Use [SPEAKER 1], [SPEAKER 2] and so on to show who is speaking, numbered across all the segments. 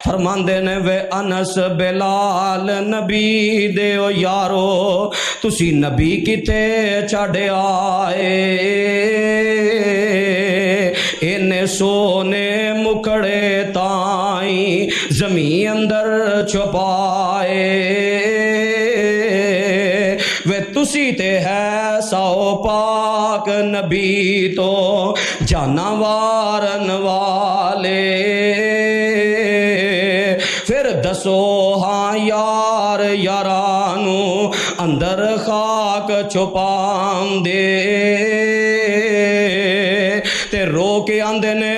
[SPEAKER 1] فرماندے نے وے انس بلال نبی دیو یارو تسی نبی کتے چڑھے آئے انہیں سونے مکڑے تائیں زمین اندر چھپائے وے تسی تے ہے ساؤ پاک نبی تو جانوارن والے پھر دسو ہاں یار یارانو اندر خاک چھپان دے تے رو کے آندے نے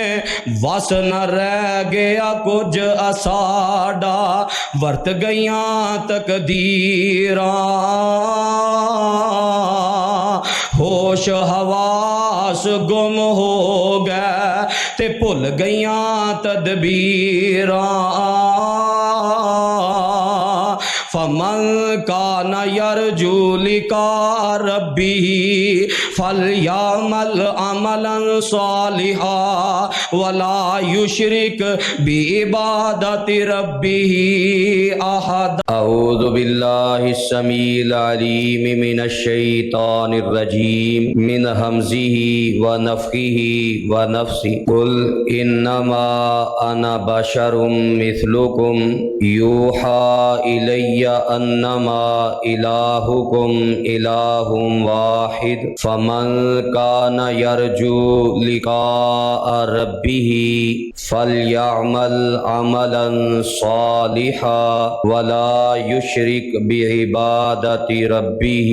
[SPEAKER 1] وس نہ رہ گیا کچھ اساڈا ورت گئیاں تقدیراں ہوش حواس گم ہو گئے تے بھل گئیاں تدبیراں فمن کان یرجو لقاء ربہ فلیعمل عملا صالحا ولا یشرک بعبادت ربہ احد
[SPEAKER 2] اعوذ باللہ السمیع العلیم من الشیطان الرجیم من ہمزہ ونفخہ ونفثہ قل انما انا بشر مثلکم یوحی الی انما الہکم الہ واحد فمن کان یرجو لقاء ربہ فلیعمل عملا صالحا ولا یشرک بعبادت ربہ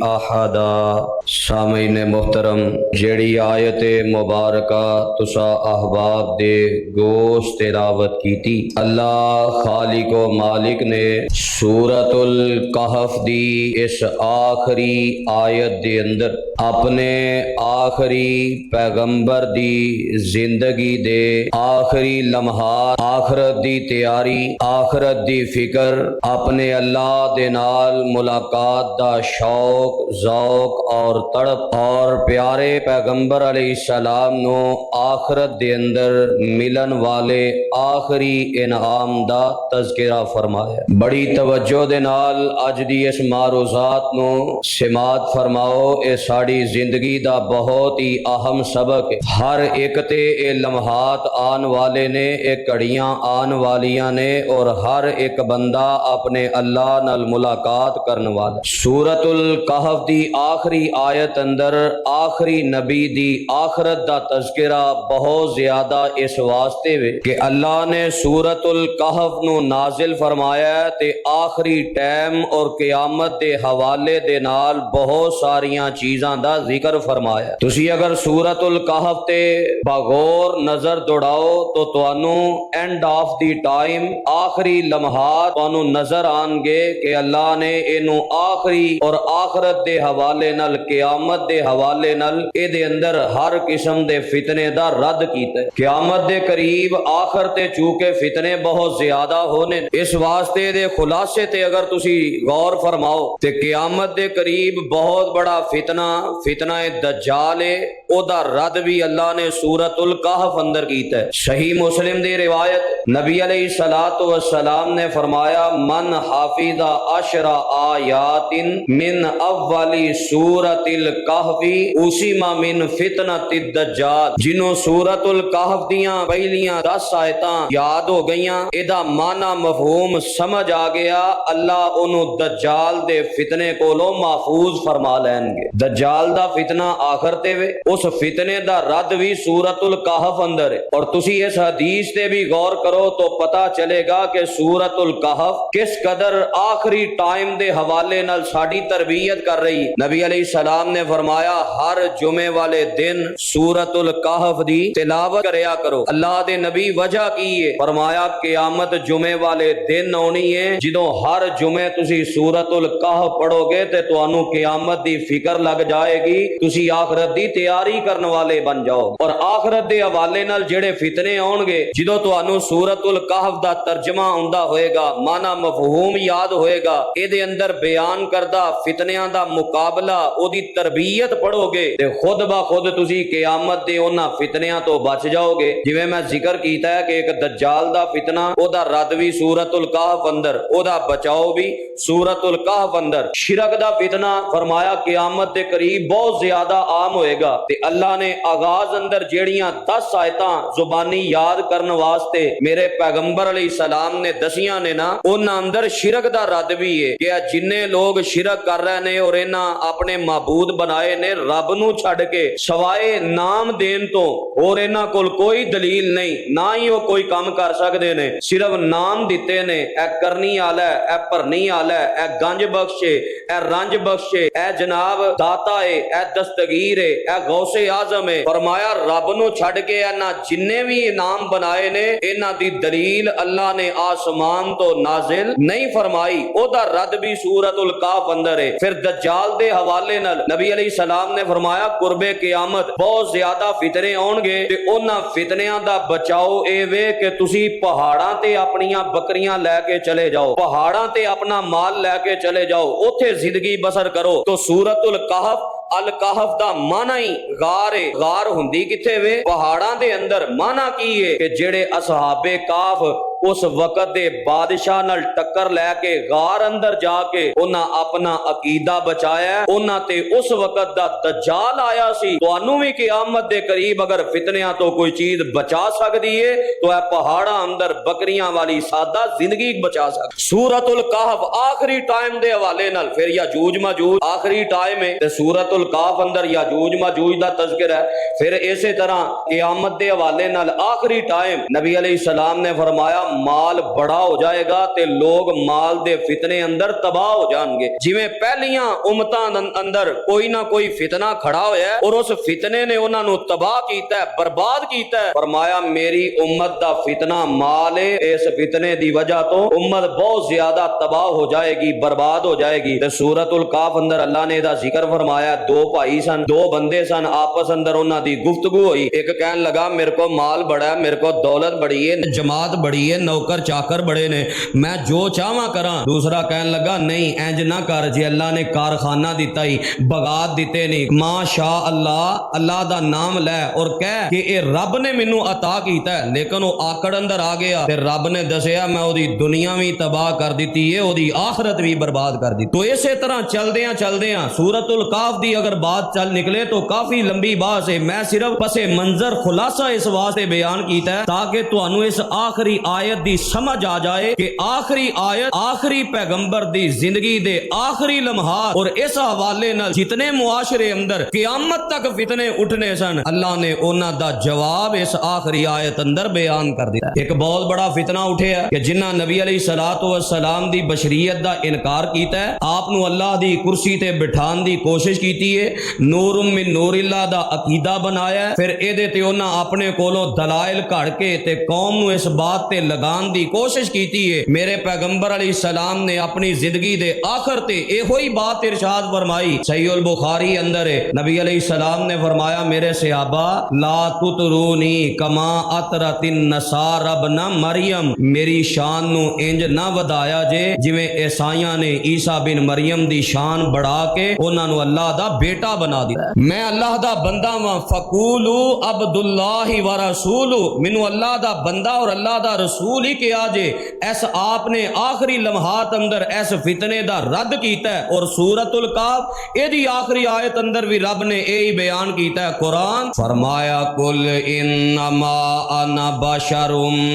[SPEAKER 2] احدا۔ سامعین محترم، جیڑی آیت مبارکہ تسا احباب دے گوشت تلاوت کیتی، اللہ خالق و مالک نے سورۃ الکہف دی اس آخری آیت دے اندر اپنے آخری پیغمبر دی زندگی دے آخری لمحات، آخرت دی تیاری، آخرت دی فکر، اپنے اللہ دے نال ملاقات دا شوق، ذوق اور تڑپ، اور پیارے پیغمبر علیہ السلام نو آخرت دے اندر ملن والے آخری انعام دا تذکرہ فرمایا۔ بڑی توجہ دے نال اج دی اس معروضات نو سماعت فرماؤ، اے ساڑی زندگی دا بہت ہی اہم سبق ہے۔ ہر ایک تے اے لمحات آن والے نے، اے کڑیاں آن والیاں نے، اور ہر ایک بندہ اپنے اللہ نال ملاقات کرن والا۔ سورۃ الکہف دی آخری آیت اندر آخری نبی دی آخرت دا تذکرہ بہت زیادہ اس واسطے وے کہ اللہ نے سورۃ الکہف نو نازل فرمایا ہے تے آخری ٹائم اور قیامت دے حوالے دے نال بہت ساریاں چیزاں دا ذکر فرمایا۔ تسی اگر سورۃ الکہف تے بغور نظر دوڑاؤ تو توانو اینڈ آف دی ٹائم، آخری لمحات توانو نظر آن گے کہ اللہ نے اینو آخری اور آخرت دے حوالے نال، قیامت دے حوالے نال اے دے اندر ہر قسم دے فتنے دا رد کیتا ہے۔ قیامت دے قریب آخر تے چونکہ فتنے بہت زیادہ ہونے، اس واسطے دے خلاصے تے اگر تسی غور فرماؤ تے قیامت دے قریب بہت بڑا فتنہ دجال ہے، او دا رد بھی اللہ نے سورۃ الکہف اندر کیتا ہے۔ صحیح مسلم دی روایت، نبی علیہ الصلوۃ والسلام نے فرمایا من حافظ 10 آیات من اول سورۃ الکہف اسم من فتنۃ الدجال، جنوں سورۃ الکہف دیاں پہلیاں 10 آیتاں یاد ہو گئیاں، ادا معنی مفہوم سمجھ آ گیا، اللہ انہوں دجال دے فتنے کولوں محفوظ فرما لین گے۔ دجال دا فتنہ آخر تے وے، اس فتنے دا رد بھی سورۃ الکہف اندر ہے، اور تسی اس حدیث تے بھی غور کرو تو پتہ چلے گا کہ سورۃ الکہف کس قدر آخری ٹائم دے حوالے نال ساڈی تربیت کر رہی ہے۔ نبی علیہ السلام نے فرمایا ہر جمعے والے دن سورۃ الکہف دی تلاوت کریا کرو۔ اللہ دے نبی وجہ کی ہے، فرمایا قیامت جمعے والے دن ہونی ہے جدوں ہر جمعے تسی سورۃ الکہف پڑھو گے تے تانوں قیامت دی فکر لگ جائے جائے گی تسی آخرت دی تیاری کرن والے بن جاؤ. اور آخرت دے حوالے نال جڑے فتنے آن گے جدو تانوں سورۃ الکہف دا ترجمہ آندا ہوئے گا مانا مفہوم یاد ہوئے گا اے دے اندر بیان کردہ فتنیاں دا مقابلہ او دی تربیت پڑھو گے تے خود بخود تسی قیامت دے انہاں فتنیاں تو بچ جاؤ گے. جویں میں ذکر کیتا ہے کہ ایک دجال دا فتنہ او دا رد بھی سورۃ الکہف اندر او دا بچاؤ بھی سورۃ الکہف اندر. شرک دا فتنہ فرمایا قیامت دے قریب بہت زیادہ عام ہوئے گا تے اللہ نے آغاز اندر جیڑیاں 10 آیتاں زبانی یاد کرن واسطے میرے پیغمبر علیہ السلام نے دسیاں نے نا انہاں اندر شرک دا رد بھی ہے کہ جننے لوگ شرک کر رہے نے اور انہاں اپنے معبود بنائے نے رب نو چھڈ کے سوائے نام دین تو اور انہاں کول کوئی دلیل نہیں نہ ہی وہ کوئی کام کر سکدے نے صرف نام دیتے نے اے کرنی والا ہے اے بھرنی والا ہے اے گنج بخشے اے رنج بخشے اے جناب داتا ہے اے دستگیر ہے اے غوث اعظم ہے. فرمایا رب نو چھڈ کے انہاں جننے بھی نام بنائے نے انہاں دی دلیل اللہ نے آسمان تو نازل نہیں فرمائی. او دا رد بھی سورۃ الکہف اندر ہے. پھر دجال دے حوالے نال نبی علیہ السلام نے فرمایا قرب قیامت بہت زیادہ فتنے آن گے تے انہاں فتنیاں دا بچاؤ اے وے کہ تسی پہاڑاں تے اپنیاں بکریاں لے کے چلے جاؤ پہاڑاں تے اپنا مال لے کے چلے جاؤ اوتھے زندگی بسر کرو. تو سورۃ الکہف الکہف دا معنی ہی غار ہے. غار ہوندی کتھے وے پہاڑاں دے اندر. معنی کی ہے کہ جڑے اصحاب کاف اس وقت دے بادشاہ نال ٹکر لے کے غار اندر جا کے انہاں اپنا عقیدہ بچایا انہاں تے اس وقت دا دجال آیا سی. تانوں بھی قیامت دے قریب اگر فتنیاں تو کوئی چیز بچا سکدی ہے تو اے پہاڑاں اندر بکریاں والی سادہ زندگی بچا سکدی. سورۃ الکہف آخری ٹائم دے حوالے نال پھر یاجوج ماجوج آخری ٹائم ہے تے سورۃ الکہف اندر یاجوج ماجوج دا تذکرہ ہے. پھر اسی طرح قیامت دے حوالے نال آخری ٹائم نبی علیہ السلام نے فرمایا مال بڑا ہو جائے گا تے لوگ مال دے فتنے اندر تباہ ہو جان گے. جویں پہلیاں امتاں اندر کوئی نہ کوئی فتنہ کھڑا ہویا ہے اور اس فتنے نے انہاں نو تباہ کیتا ہے برباد کیتا ہے. فرمایا میری امت دا فتنہ مال ہے اس فتنے دی وجہ تو امت بہت زیادہ تباہ ہو جائے گی برباد ہو جائے گی. تے سورۃ الکہف اندر اللہ نے دا ذکر فرمایا دو بھائی سن دو بندے سن آپس اندر انہاں دی گفتگو ہوئی. ایک کہن لگا میرے کو مال بڑا ہے میرے کو دولت بڑی ہے جماعت بڑی ہے نوکر چاکر بڑے نے میں جو چاہواں کراں. دوسرا کہن لگا نہیں انج نہ کر جے اللہ نے کارخانہ دیتا ہی بغات دیتے نہیں ما شاء اللہ اللہ دا نام لے اور کہہ کہ اے رب نے مینوں عطا کیتا ہے. لیکن وہ آکڑ اندر آ گیا تے رب نے دسیا میں اودی دنیا بھی تباہ کر دیتی ہے اودی آخرت بھی برباد کر دی. تو اسی طرح چلدیاں سورۃ الکہف دی اگر بات چل نکلے تو کافی لمبی بات ہے. میں صرف پس منظر خلاصہ اس واسطے بیان کیتا ہے تاکہ تانوں اس آخری آیت دی سمجھ آ جائے کہ آخری آیت آخری پیغمبر دی زندگی دے آخری لمحات اور اس حوالے نال جتنے معاشرے اندر قیامت تک فتنے اٹھنے سن اللہ نے انہاں دا جواب اس آخری آیت اندر بیان کر دیا. ایک بہت بڑا فتنہ اٹھیا کہ جنہاں نبی علیہ الصلوۃ والسلام دی بشریت دا انکار کیتا ہے آپ نو اللہ دی کرسی تے بٹھان دی کوشش کیتی ہے نور من نور اللہ دا عقیدہ بنایا ہے. پھر اے دے تے انہاں اپنے کولوں دلائل کڑ کے تے قوم نو اس بات تے لگان دی کوشش کیتی ہے. میرے پیغمبر علیہ السلام نے اپنی زندگی دے آخر تے ایہو ہی بات ارشاد فرمائی. صحیح البخاری اندر ہے نبی علیہ السلام نے فرمایا میرے صحابہ لا تطرونی کما اطرت النصارى ابن مریم میری شان نو انج نہ ودایا جے جویں عیسائیاں نے عیسیٰ بن مریم دی شان بڑھا کے انہاں نو اللہ دا بیٹا بنا دیا. میں اللہ دا بندہ ہاں فقولو عبد اللہ و رسول مینوں اللہ دا بندہ اور اللہ دا رسول ہی کیا جے. ایس آپ نے آخری لمحات اندر ایس فتنے دا رد کیتا ہے اور سورۃ الکہف اے دی آخری آیت اندر بھی رب نے اے ہی بیان کیتا ہے. قرآن فرمایا قل انما انا بشر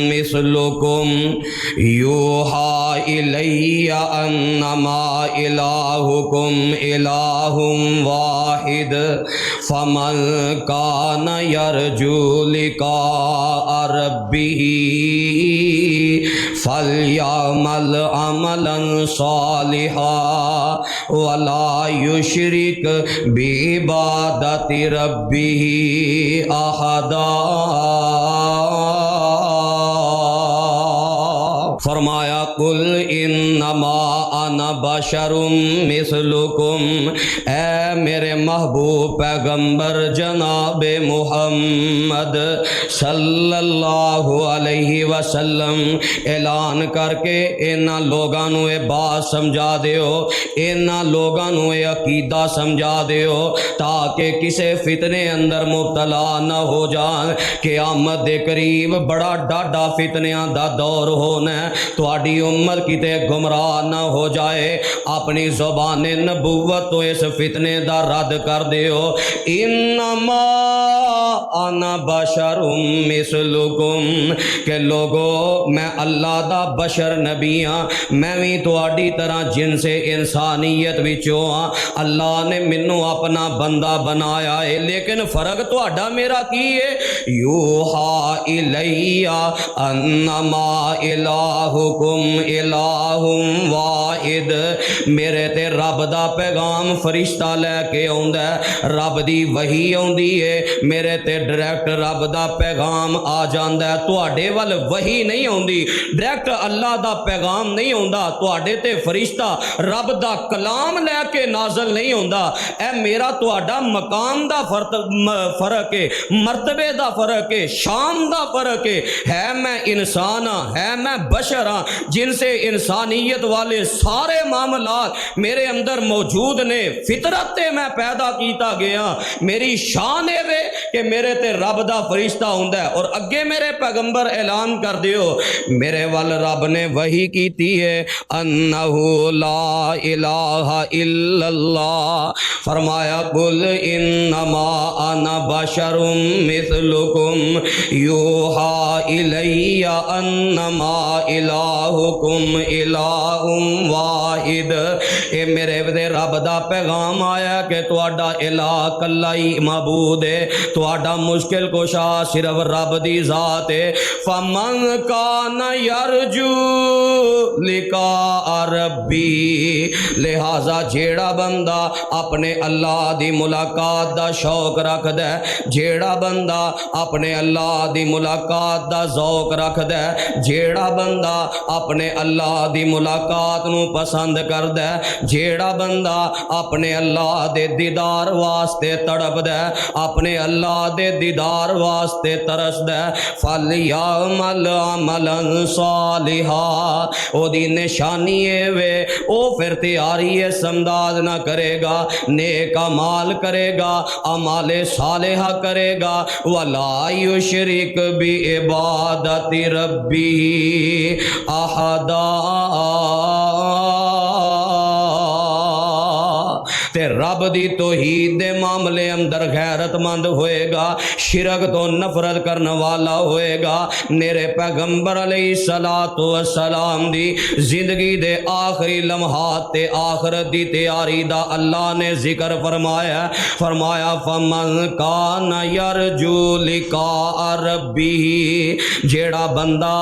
[SPEAKER 2] مثلکم یوحی الی انما الہکم الہ واحد فمن کان یرجو لقاء ربہ فلیعمل عملا صالحا ولا یشرک بعبادت ربہ احدا.
[SPEAKER 1] فرمایا قل انما انا بشرم مثلکم، اے میرے محبوب پیغمبر جناب محمد صلی اللہ علیہ وسلم، اعلان کر کے انہاں لوگاں نو اے بات سمجھا دیو، انہاں لوگاں نو اے عقیدہ سمجھا دیو تاکہ کسے فتنے اندر مبتلا نہ ہو جان۔ قیامت دے قریب بڑا ڈاڈا فتنیاں دا دور ہونا ہے، تہاڈی امت کتے گمراہ نہ ہو جائے۔ اپنی زبان نبوت تو اس فتنے دا رد کر دیو، انما انا بشر مثلکم، کہ لوگو میں اللہ دا بشر نبی ہاں، میں بھی تہاڈی طرح جن سے انسانیت وچوں ہاں، اللہ نے منوں اپنا بندہ بنایا ہے، لیکن فرق تہاڈا میرا کی ہے؟ یوحا الیہ انما الہکم الہ واحد، میرے تے رب دا پیغام فرشتہ لے کے آوندا ہے، رب دی وحی آوندی ہے، میرے تے ڈائریکٹ رب دا پیغام آ جاندا ہے، تواڈے ول وحی نہیں آوندی، ڈائریکٹ اللہ دا پیغام نہیں آوندا، تواڈے تے فرشتہ رب دا کلام لے کے نازل نہیں ہوندا۔ اے میرا تواڈا مقام دا فرق ہے، مرتبے دا فرق ہے، شان دا فرق ہے میں انسان ہاں، ہے میں بشر ہاں، جن سے انسانیت والے سارے معاملات میرے اندر موجود نے، فطرت تے میں پیدا کیتا گیا، میری شان ہے وے کہ میرے تے رب دا فرشتہ ہوندا ہے، اور اگے میرے پیغمبر اعلان کر دیو میرے ول رب نے وحی کیتی ہے انہو لا الہ الا اللہ، فرمایا قل انما انا بشر مثلکم یوحا الی انما الہکم الہ واحد، اے میرے تے رب دا پیغام آیا کہ تواڈا الہ کلا ہی معبود ہے، تواڈا مشکل کشا صرف رب دی ذات ہے۔ فمن کان یرجو لقاء ربی، لہذا جیڑا بندہ اپنے اللہ دی ملاقات دا شوق رکھدا ہے، جیڑا بندہ اپنے اللہ دی ملاقات دا ذوق رکھدا ہے، جیڑا بندہ اپنے اللہ دی ملاقات نو پسند کردا ہے، جیڑا بندہ اپنے اللہ دے دیدار واسطے تڑپدا ہے، اپنے اللہ دے دیدار واسطے ترسدا ہے، فلیعمل عملا صالحا، او دی نشانی ہے وے او پھر تیاری سمداد نہ کرے گا، نیک اعمال کرے گا، اعمال صالحہ کرے گا، ولا یشرک بعبادت ربی احدا، تے رب دی توحید دے معاملے اندر غیرت مند ہوئے گا، شرک تو نفرت کرنے والا ہوئے گا۔ میرے پیغمبر علیہ السلام دی زندگی دے آخری لمحات تے آخرت دی تیاری دا اللہ نے ذکر فرمایا، فرمایا فمن کان یرجو لقاء ربی، جیڑا بندہ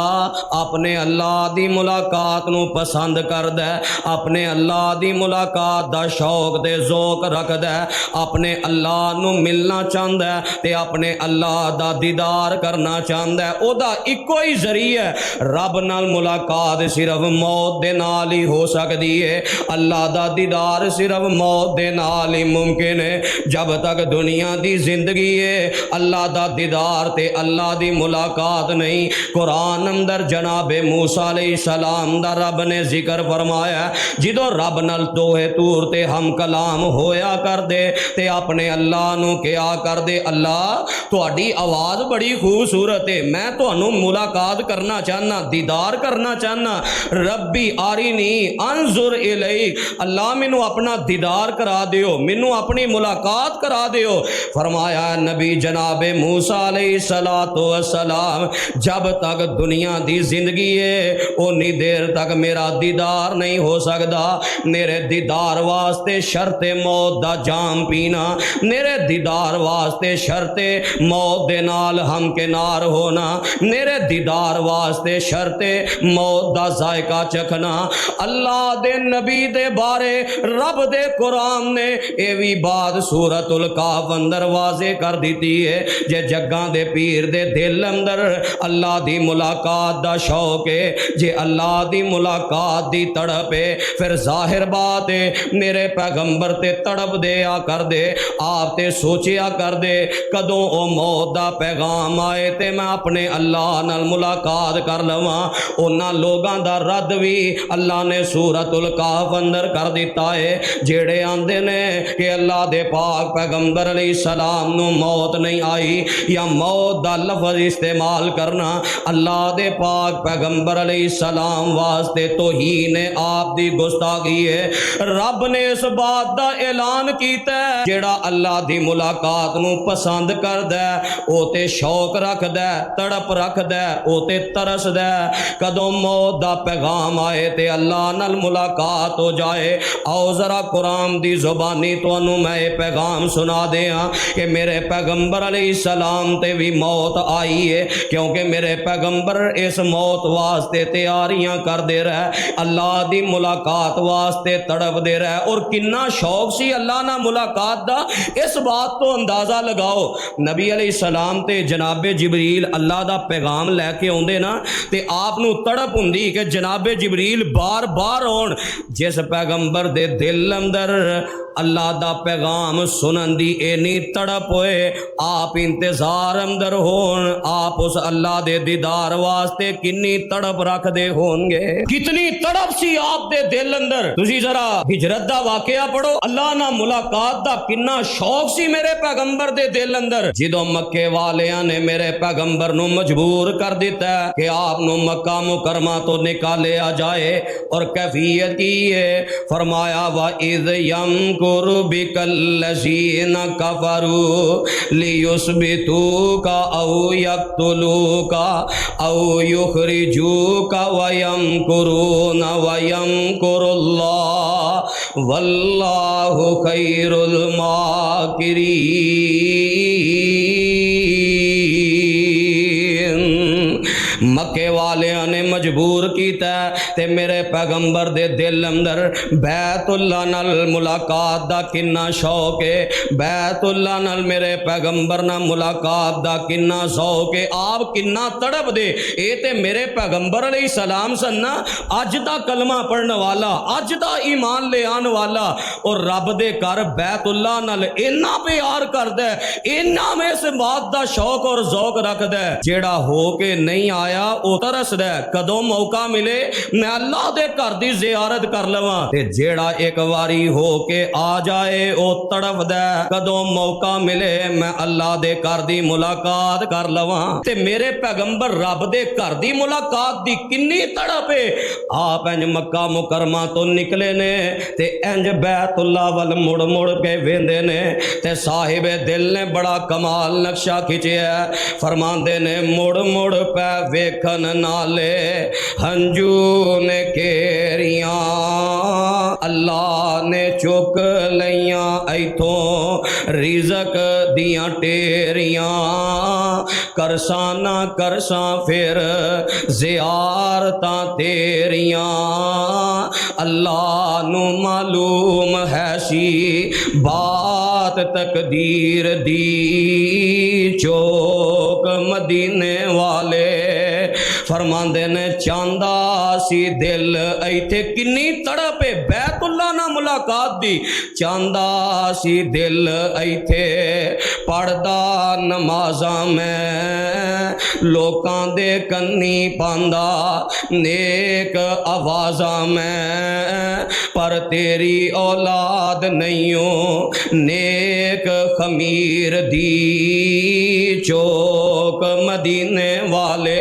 [SPEAKER 1] اپنے اللہ دی ملاقات نو پسند کردا ہے، اپنے اللہ دی ملاقات دا شوق تے ذوق رکھدا ہے، اپنے اللہ نو ملنا چاہندا ہے تے اپنے اللہ دا دیدار کرنا چاہندا ہے، او دا اکو ہی ذریعہ ہے، رب نال ملاقات صرف موت دے نال ہی ہو سکدی ہے، اللہ دا دیدار صرف موت دے نال ہی ممکن ہے۔ جب تک دنیا دی زندگی ہے اللہ دا دیدار تے اللہ دی ملاقات نہیں۔ قرآن اندر جناب موسیٰ علیہ السلام دا رب نے ذکر فرمایا، جدو رب نال توہے تور تے ہم کلام ہویا کر دے تے اپنے اللہ نو کیا کر دے، اللہ تہاڈی آواز بڑی خوبصورت ہے، میں تہانوں ملاقات کرنا چاہنا، دیدار کرنا چاہنا، ربی آرینی انظر الیک، اللہ مینوں اپنا دیدار کرا دیو، مینوں اپنی ملاقات کرا دیو۔ فرمایا نبی جناب موسیٰ علیہ السلام جب تک دنیا دی زندگی ہے اونی دیر تک میرا دیدار نہیں ہو سکتا، میرے دیدار واسطے شرط موت موت دا جام پینا، میرے دیدار واسطے شرط موت دے نال ہم کنار ہونا، میرے دیدار واسطے شرط موت دا ذائقہ چکھنا۔ اللہ دے نبی دے بارے رب دے قرآن نے اے وی بات سورۃ الکہف اندر واضح کر دیتی ہے، جے جگاں دے پیر دے دل اندر اللہ دی ملاقات دا شوق ہے، جے اللہ دی ملاقات دی تڑپ ہے، پھر ظاہر بات ہے میرے پیغمبر تے تڑپ دے آ کر دے، آپ تے سوچیا کر دے کدوں او موت دا پیغام آئے تے میں اپنے اللہ نال ملاقات کر لواں۔ انہاں لوگاں دا رد بھی اللہ نے سورۃ الکہف اندر کر دیتا ہے جیڑے آندے نے کہ اللہ دے پاک پیغمبر علیہ السلام نو موت نہیں آئی، یا موت دا لفظ استعمال کرنا اللہ دے پاک پیغمبر علیہ السلام واسطے توہین آپ دی گستاخی ہے۔ رب نے اس بات دا اعلان کیتا ہے جیڑا اللہ دی ملاقات نو پسند کردا ہے او تے شوق رکھدا ہے، تڑپ رکھدا ہے، او تے ترسدا ہے کدوں موت دا پیغام آئے تے اللہ نال ملاقات ہو جائے۔ آؤ ذرا قرآن دی زبانی تانوں میں یہ پیغام سنا دیاں کہ میرے پیغمبر علیہ السلام تے بھی موت آئی ہے، کیونکہ میرے پیغمبر اس موت واسطے تیاریاں کر دے رہا ہے، اللہ دی ملاقات واسطے تڑپ دے رہا ہے، اور کنا شوق سی اللہ نہ ملاقات دا اس بات تو اندازہ لگاؤ۔ نبی علیہ السلام تے جناب جبریل اللہ دا پیغام لے کے اوندے نا تے آپ نو تڑپ ہوندی کہ جناب جبریل بار بار آن۔ جس پیغمبر دے دل اندر اللہ دا پیغام سنن دی اینی تڑپ ہوئے، آپ انتظار اندر ہون، آپ اس اللہ دے دیدار واسطے کنی تڑپ رکھ دے ہون گے، کتنی تڑپ سی آپ دے دل اندر۔ تسی ذرا ہجرت دا واقعہ پڑھو، اللہ نہ ملاقات دا کنا شوق سی میرے پیغمبر دے دل اندر، جدوں مکے والیاں نے میرے پیغمبر نو مجبور کر دیتا ہے کہ آپ نو مکہ مکرمہ تو نکالیا جائے، اور کیفیت کی ہے، فرمایا وَإِذْ يَمْكُرُ بِكَ الَّذِينَ كَفَرُوا لِيُثْبِتُوكَ أَوْ يَقْتُلُوكَ أَوْ يُخْرِجُوكَ وَيَمْكُرُونَ وَيَمْكُرُ اللَّهُ وَاللَّهُ خَيْرُ الْمَاكِرِينَ۔ مکے والیاں نے مجبور کیتا ہے تے میرے پیغمبر دے دل اندر بیت اللہ نال ملاقات دا کنا شوق ہے، بیت اللہ نال میرے پیغمبر نال ملاقات دا کنا شوق ہے، آپ کنا تڑپ دے۔ اے تے میرے پیغمبر علیہ السلام سن نا، اج دا کلمہ پڑھن والا، اج دا ایمان لے آن والا، اور رب دے گھر بیت اللہ نال اینا پیار کردا ہے، اینا میں اس بات دا شوق اور ذوق رکھدا ہے، جیڑا ہو کے نہیں آیا او ترسدا ہے کدوں موقع ملے میں اللہ دے گھر دی زیارت کر لواں، تے جیڑا ایک واری ہو کے آ جائے او تڑپدا ہے کدوں موقع ملے میں اللہ دے گھر دی ملاقات کر لواں۔ تے میرے پیغمبر رب دے گھر دی ملاقات دی کنی تڑپ ہے، آپ انج مکہ مکرمہ تو نکلے نے تے انج بیت اللہ ول مڑ مڑ کے ویندے نے، تے صاحب دل نے بڑا کمال نقشہ کھچیا ہے، فرماندے نے مڑ مڑ پہ ویکھن نالے ہنجو نے کیریاں، اللہ نے چک لیاں ایتھوں رزق دیاں ٹیریاں، کرساں نہ کرساں پھر زیارتاں تیریاں، اللہ نو معلوم ہے سی بات تقدیر دی، چوک مدینے والے فرماندے نے چاندہ سی دل ایتھے کنی تڑپ ہے بیت اللہ نہ ملاقات دی، چاندہ سی دل ایتھے پڑھدا نمازاں میں، لوکاں دے کنی پاندا نیک آوازاں میں، پر تیری اولاد نہیوں نیک خمیر دی، چوک مدینے والے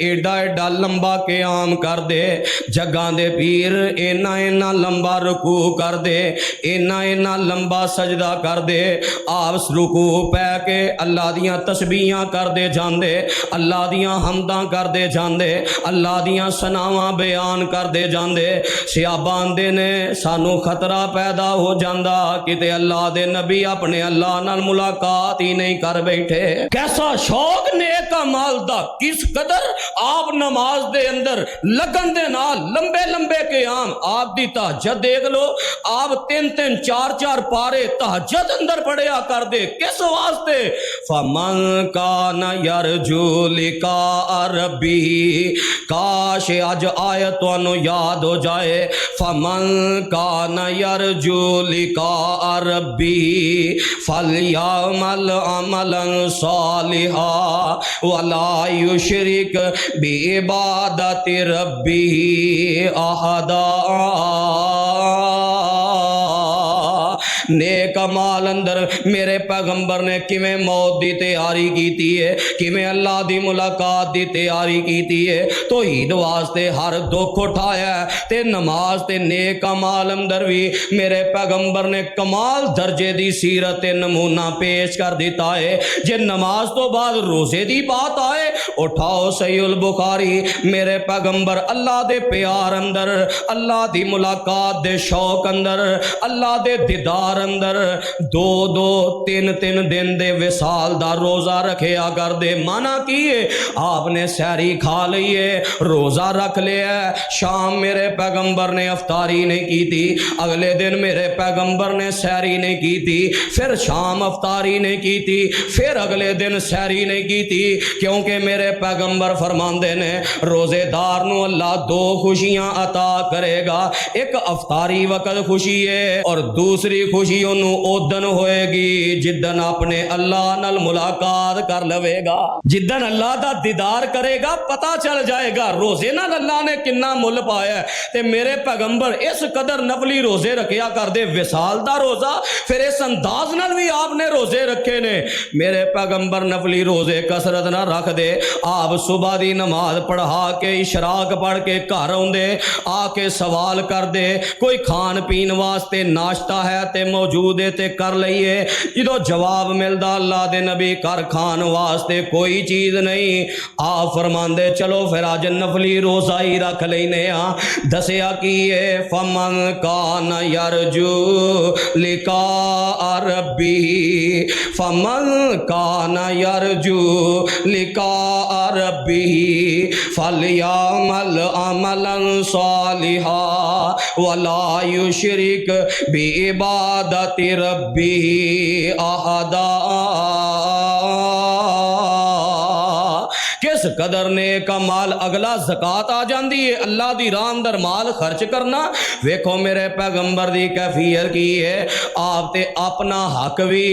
[SPEAKER 1] ایڈا ایڈا لمبا قیام کر دے، جگاں دے پیر اینا اینا لمبا رکوع کر دے، اینا اینا لمبا سجدہ کر دے۔ آپ رکوع پہ کے اللہ دیاں تسبیحاں کر دے جاندے، اللہ دیاں حمداں کر دے جاندے، اللہ دیاں ثناواں بیان کر دے جاندے۔ صحابہ آندے نے سانو خطرہ پیدا ہو جاندا کتے اللہ دے نبی اپنے اللہ نال ملاقات ہی نہیں کر بیٹھے۔ کیسا شوق نیک اعمال دا، کس قدر آپ نماز دے اندر لگن دے نال لمبے لمبے قیام، آپ دی تہجد دیکھ لو، آپ 3 4 4 پارے تہجد اندر پڑھیا کر دے۔ کس واسطے؟ فمن کان یرجو لقاء ربی، کاش اج آیت تانوں یاد ہو جائے۔ فمن کان یرجو لقاء ربی فلیعمل عملا صالحا ولا یشرک بعبادت ربہ احدا۔ نیک مال اندر میرے پیغمبر نے کیویں موت دی تیاری کیتی ہے، کیویں اللہ دی ملاقات دی تیاری کیتی ہے۔ توحید واسطے ہر دکھ اٹھایا ہے تے نماز تے نیک مال اندر بھی میرے پیغمبر نے کمال درجے دی سیرت نمونہ پیش کر دیتا ہے۔ جے نماز تو بعد روزے دی بات آئے، اٹھاؤ صحیح البخاری، میرے پیغمبر اللہ دے پیار اندر، اللہ دی ملاقات دے شوق اندر، اللہ دے دیدار اندر 2 3 دن دے وصال دا روزہ رکھیا کر دے۔ مانا کیے آپ نے سحری کھا لئیے، روزہ رکھ لیا، شام میرے پیغمبر نے افطاری نہیں کی تھی، اگلے دن میرے پیغمبر نے سحری نہیں کی تھی، پھر شام افطاری نہیں کی تھی، پھر اگلے دن سحری نہیں کی تھی، کیونکہ میرے پیغمبر فرماندے نے روزے دار نو اللہ 2 خوشیاں عطا کرے گا، ایک افطاری وقت خوشی ہے اور دوسری خوشی انہوں اودن ہوئے گی جدن اپنے اللہ نال ملاقات کر لوے گا، جدن اللہ دا دیدار کرے گا پتہ چل جائے گا روزے نال اللہ نے کنا مل پایا ہے۔ تے میرے پیغمبر اس قدر نفلی روزے رکھیا کر دے، وصال دا روزہ، پھر اس انداز نال بھی آپ نے روزے رکھے نے۔ میرے پیغمبر نفلی روزے کثرت نہ رکھ دے، آپ صبح دی نماز پڑھا کے اشراق پڑھ کے گھر آندے، آ کے سوال کر دے کوئی کھان پین واسطے ناشتہ ہے تے موجود ہے تے کر لئیے، جدو جواب ملدا اللہ دے نبی کر کھان واسطے کوئی چیز نہیں، آپ فرماندے چلو پھر آج نفلی روزہ ہی رکھ لینے ہاں۔ دسیا کیے فمن کان یرجو لقاء ربی، فمن کان یرجو لقاء ربی فلیعمل عملا صالحا ولا یشرک بعبادت ربی احدا۔ کس قدر نیک مال، اگلا زکات آ جاندی ہے، اللہ دی راہ اندر مال خرچ کرنا۔ ویکھو میرے پیغمبر دی کیفیت کی ہے، آپ تے اپنا حق بھی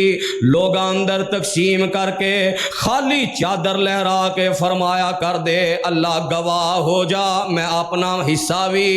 [SPEAKER 1] لوگاں اندر تقسیم کر کے خالی چادر لہرا کے فرمایا کر دے اللہ گواہ ہو جا میں اپنا حصہ بھی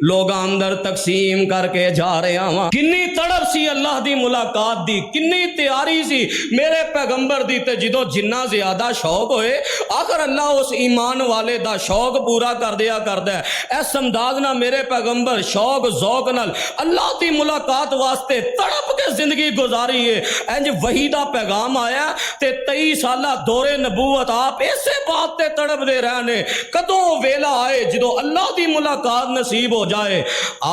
[SPEAKER 1] لوگاں اندر تقسیم کر کے جا رہا ہوں۔ کنی تڑپ سی اللہ دی ملاقات دی، کنی تیاری سی میرے پیغمبر دی، تے جدو جنہ زیادہ شوق ہوئے آخر اللہ اس ایمان والے دا شوق پورا کر دیا کردا ہے۔ ایس انداز نہ میرے پیغمبر شوق ذوق نال اللہ دی ملاقات واسطے تڑپ کے زندگی گزاری ہے۔ انج وحی دا پیغام آیا تے 23 سالہ دور نبوت آپ ایسے بات تے تڑپ دے رہنے، کدوں ویلا آئے جدو اللہ دی ملاقات نصیب ہو جائے۔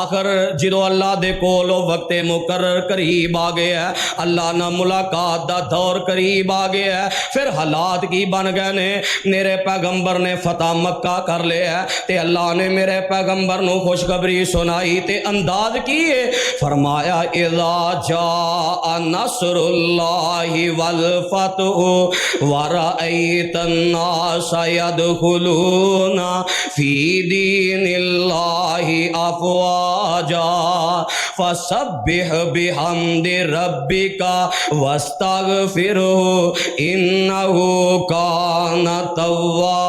[SPEAKER 1] آخر جدو اللہ دے کولو وقت مقرر قریب آ گیا ہے، اللہ نہ ملاقات دا دور قریب آ گیا ہے، پھر حالات کی بن گئے نے۔ میرے پیغمبر نے فتح مکہ کر لیا تے اللہ نے میرے پیغمبر نو خوشخبری سنائی تے انداز کیے، فرمایا اذا جاء نصر اللہ والفتح ورأیت الناس يدخلون فی دین اللہ افواجا فسبح بحمد ربک واستغفرہ انہ کان توابا۔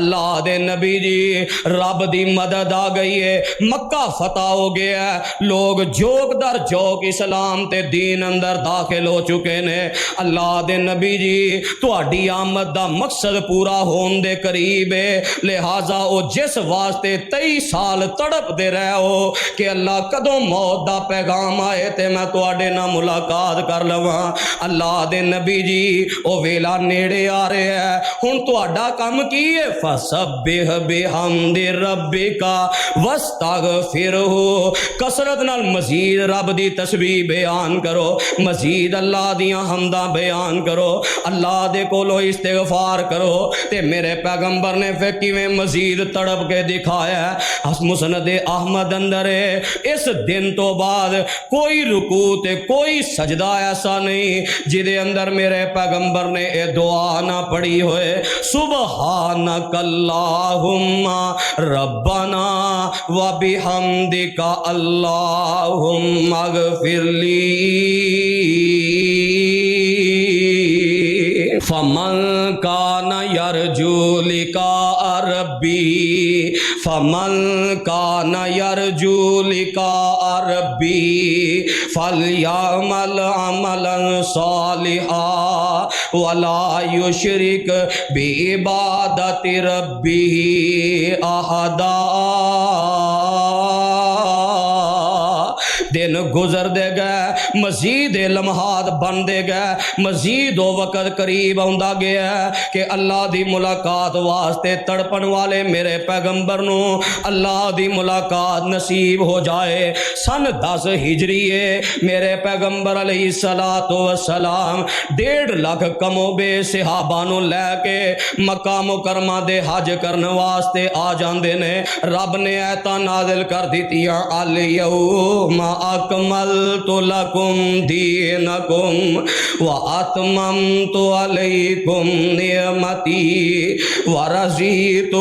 [SPEAKER 1] اللہ دے نبی جی رب دی مدد آ گئی ہے، مکہ فتح ہو گیا ہے، لوگ جوک در جوک اسلام تے دین اندر داخل ہو چکے نے۔ اللہ دے نبی جی تہاڈی آمد دا مقصد پورا ہون دے قریب ہے، لہذا او جس واسطے 23 سال تڑپ دے رہے ہو کہ اللہ کدوں موت دا پیغام آئے تے میں تواڈے نال ملاقات کر لواں، اللہ دے نبی جی او ویلا نیڑے آ رہے ہے۔ ہن تہاڈا کم کی ہے؟ فسبح بحمد ربک واستغفرہ، کثرت نال مزید رب دی تسبیح بیان کرو، مزید اللہ دیاں حمداں بیان کرو، اللہ دے کولو استغفار کرو۔ تے میرے پیغمبر نے پھر کیویں مزید تڑپ کے دکھایا ہے، مسند احمد اندر ہے، اس دن تو بعد کوئی رکوع تے کوئی سجدہ ایسا نہیں جدے اندر میرے پیغمبر نے اے دعا نہ پڑھی ہوئے، سبحانک اللہم ربنا و بحمدک اللہم اغفر لی۔ فمن کان یرجو لقاء ربی، فمن کان یرجو لقاء ربی فلیعمل عملا صالحا ولا یشرک بعبادت ربہ احدا۔ دن گزر دے گئے، مزید لمحات بن دے گئے، مزید وقت قریب آندا گیا ہے کہ اللہ دی ملاقات واسطے تڑپن والے میرے پیغمبر نو اللہ دی ملاقات نصیب ہو جائے۔ سن 10 ہجری ہے، میرے پیغمبر علیہ الصلوۃ والسلام 1.5 لاکھ کم و بے صحابہ نو لے کے مکہ مکرمہ دے حج کرن واسطے آ جاندے نے۔ رب نے آیتاں نازل کر دتیاں، الیوم اکملت لکم دینکم واتممت علیکم نعمتی ورضیت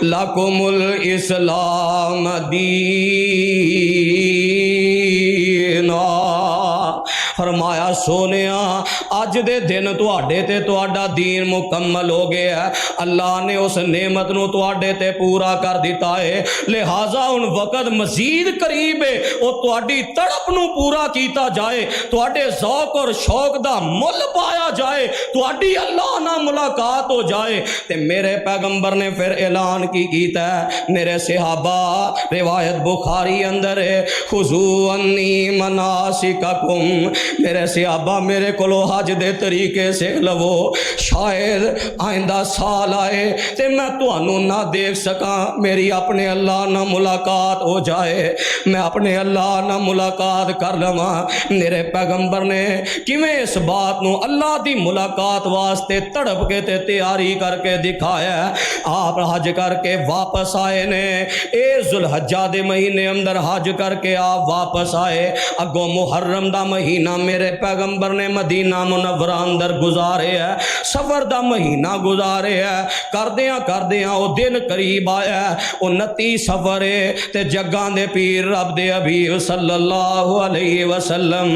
[SPEAKER 1] لکم الاسلام دینا۔ فرمایا سونیا اج دے دن تواڈے تے تواڈا دین مکمل ہو گیا ہے، اللہ نے اس نعمت نو تواڈے تے پورا کر دیتا ہے، لہذا ہن وقت مزید قریب ہے او تواڈی تڑپ نو پورا کیتا جائے، تواڈے ذوق اور شوق دا مل پایا جائے، تواڈی اللہ نال ملاقات ہو جائے۔ تے میرے پیغمبر نے پھر اعلان کی کیتا ہے، میرے صحابہ، روایت بخاری اندر ہے، خذوا عنی مناسککم، میرے صحابہ میرے کولو حج دے طریقے سے لو، شاید آئندہ سال آئے تے میں تانوں نہ دیکھ سکاں، میری اپنے اللہ نہ ملاقات ہو جائے، میں اپنے اللہ نہ ملاقات کر لواں۔ میرے پیغمبر نے کیویں اس بات نو اللہ دی ملاقات واسطے تڑپ کے تے تیاری کر کے دکھایا ہے۔ آپ حج کر کے واپس آئے نے، اے ذوالحجہ دے مہینے اندر حج کر کے آپ واپس آئے، اگوں محرم دا مہینہ میرے پیغمبر نے مدینہ منورہ اندر گزارے ہے، سفر دا مہینہ گزارے ہے، کردیاں او دن قریب آیا ہے، 29 سفر ہے تے جگاں دے پیر رب دے حبیب صلی اللہ علیہ وسلم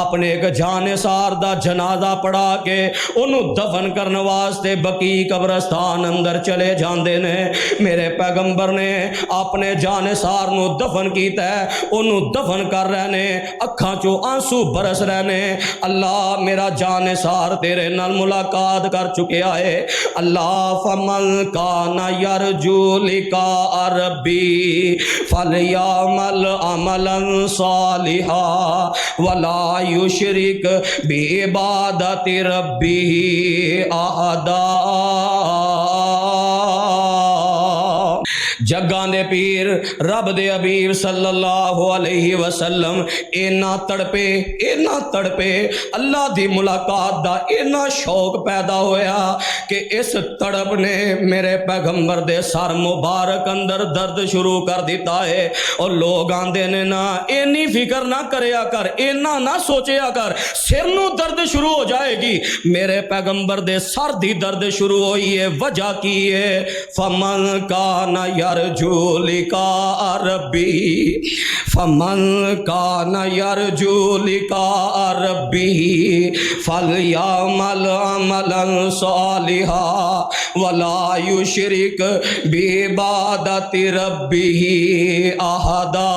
[SPEAKER 1] اپنے ایک جانثار دا جنازہ پڑھا کے انہوں دفن کرن واسطے بقیع قبرستان اندر چلے جاندے نے۔ میرے پیغمبر نے اپنے جانثار نو دفن کیتا ہے، انہوں دفن کر رہے نے، اکھاں چوں آنسو برس رہے نے، اللہ میرا جانثار تیرے نال ملاقات کر چکیا ہے۔ اللہ فمن کان یرجو لقاء ربی فلیعمل عملا صالحا ولا یشرک بعبادت ربہ احدا۔ جگاں دے پیر رب دے حبیب صلی اللہ علیہ وسلم اینا تڑپے اللہ دی ملاقات دا اینا شوق پیدا ہویا کہ اس تڑپ نے میرے پیغمبر دے سر مبارک اندر درد شروع کر دیتا ہے۔ اور لوگ آندے نے نا اینی فکر نہ کریا کر، اینا نہ سوچیا کر، سر نو درد شروع ہو جائے گی۔ میرے پیغمبر دے سر دی درد شروع ہوئی ہے، وجہ کی ہے، فمن کان یار یرجو لقاء ربی فمن کان یرجو لقاء ربی فلیعمل عملا صالحا ولا یشرک بعبادت ربہ احدا۔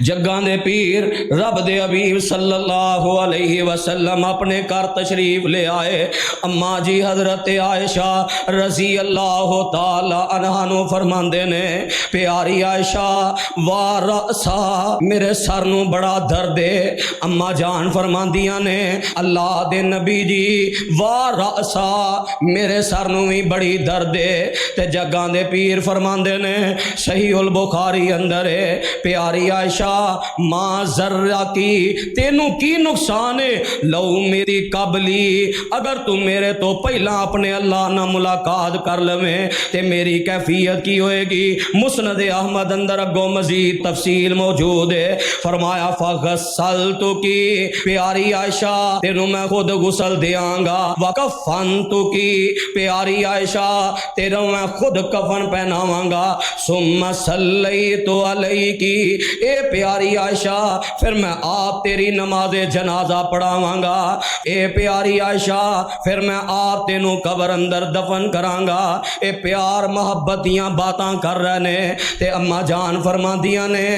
[SPEAKER 1] جگاں دے پیر رب دے حبیب صلی اللہ علیہ وسلم اپنے گھر تشریف لے آئے۔ اماں جی حضرت عائشہ رضی اللہ تعالی عنہا نو فرماندے نے پیاری عائشہ وارسا میرے سر نو بڑا درد ہے۔ اماں جان فرماندیاں نے اللہ دے نبی جی وارسا میرے سر نو بھی بڑی درد ہے۔ تے جگاں دے پیر فرماندے نے صحیح البخاری اندر ہے پیاری عائشہ ماں ذرہ کی تینوں کی نقصان ہے لو میری قبلی اگر تم میرے تو پہلا اپنے اللہ نہ ملاقات کر لویں تے میری کیفیت کی ہوئے گی۔ مسند احمد اندر اگوں مزید تفصیل موجود ہے۔ فرمایا فغسلتو کی پیاری عائشہ تینوں میں خود غسل دیاں گا، وکفنتو کی پیاری عائشہ تینوں میں خود کفن پہناواں گا، ثم صلیتو علیہ کی اے پیاری عائشہ پھر میں آپ تیری نماز جنازہ پڑھاواں گا، اے پیاری عائشہ پھر میں آپ تینوں قبر اندر دفن کراں گا۔ اے پیار محبت دیاں باتاں کر رہے نے تے اماں جان فرماندیاں نے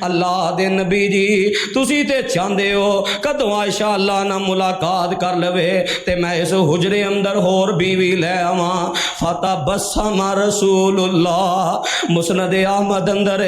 [SPEAKER 1] اللہ دے نبی جی تسی تے چاہندے ہو کدوں عائشہ اللہ نہ ملاقات کر لوے تے میں اس حجرے اندر ہور بیوی لے آواں۔ فتبسم رسول اللہ مسند احمد اندر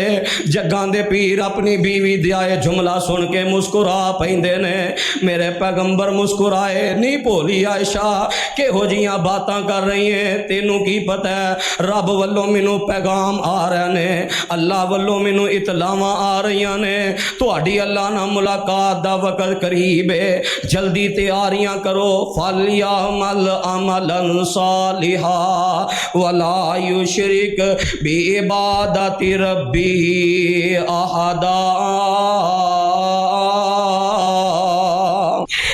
[SPEAKER 1] جگاں دے پیر اپنی بیوی دیائے جملہ سن کے مسکرا پیندے نے۔ میرے پیغمبر مسکرائے نہیں بولی عائشہ کہ ہو جیاں باتاں کر رہی ہیں تینوں کی پتہ ہے رب والوں مینوں پیغام آ رہے نے، اللہ والوں مینوں اطلاعاں آ رہی نے تہاڈی اللہ نہ ملاقات دا وقت قریب ہے، جلدی تیاریاں کرو۔ فلیعمل عملا صالحا ولا یشرک بعبادت ربہ احدا۔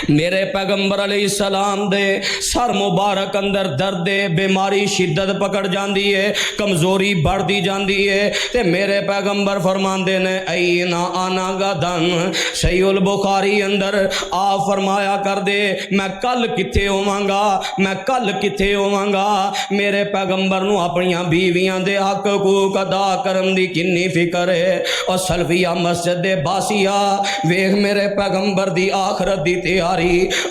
[SPEAKER 1] میرے پیغمبر علیہ السلام دے سر مبارک اندر درد بیماری شدت پکڑ جاندی ہے، کمزوری بڑھتی جاندی ہے تے میرے پیغمبر فرماندے نے این آنا غدن صحیح البخاری اندر آپ فرمایا کر دے میں کل کتھے ہوواں گا، میں کل کتھے ہوواں گا۔ میرے پیغمبر نو اپنیاں بیویاں دے حق حقوق ادا کرن دی کنی فکر ہے۔ اور سلفیہ مسجد دے باسیہ ویکھ میرے پیغمبر دی آخرت دی تیاری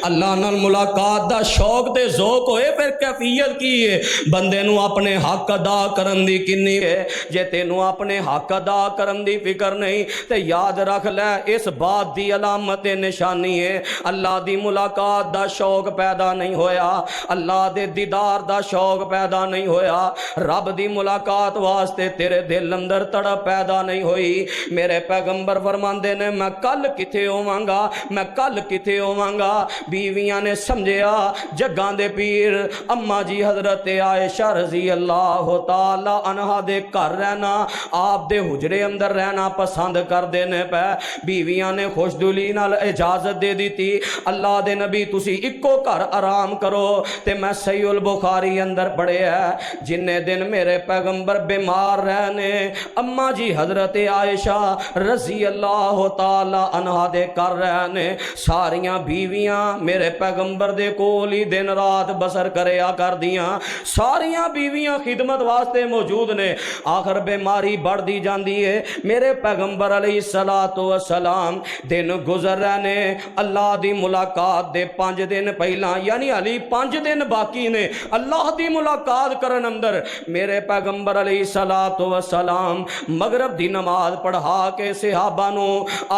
[SPEAKER 1] اللہ نال ملاقات دا شوق تے ذوق ہوئے پھر کیفیت کی ہے بندے نو اپنے حق ادا کرن دی کنی ہے۔ جے تینوں اپنے حق ادا کرن دی فکر نہیں تے یاد رکھ لے اس بات دی علامت نشانی ہے اللہ دی ملاقات دا شوق پیدا نہیں ہویا، اللہ دے دیدار دا شوق پیدا نہیں ہویا، رب دی ملاقات واسطے تیرے دل اندر تڑپ پیدا نہیں ہوئی۔ میرے پیغمبر فرماندے نے میں کل کتھے ہوواں گا، میں کل کتھے ہوواں گا۔ بیویاں نے سمجھیا جگاں دے پیر اماں جی حضرت عائشہ رضی اللہ تعالی عنہا دے گھر رہنا آپ دے حجرے اندر رہنا پسند کر دینے پہ بیویاں نے خوش دلی نال اجازت دے دیتی اللہ دے نبی تسی اکو گھر آرام کرو تے میں صحیح البخاری اندر پڑھے ہے جننے دن میرے پیغمبر بیمار رہنے اماں جی حضرت عائشہ رضی اللہ تعالی عنہا دے کر رہنے ساریاں بیویاں میرے پیغمبر دے کول ہی دن رات بسر کریا کر دیاں، ساریاں بیویاں خدمت واسطے موجود نے۔ آخر بیماری بڑھ دی جاندی ہے، میرے پیغمبر علیہ السلام دن گزر رہنے اللہ دی ملاقات دے 5 دن پہلا یعنی علی 5 دن باقی نے اللہ دی ملاقات کرن اندر میرے پیغمبر علیہ السلام مغرب دی نماز پڑھا کے صحابہ نو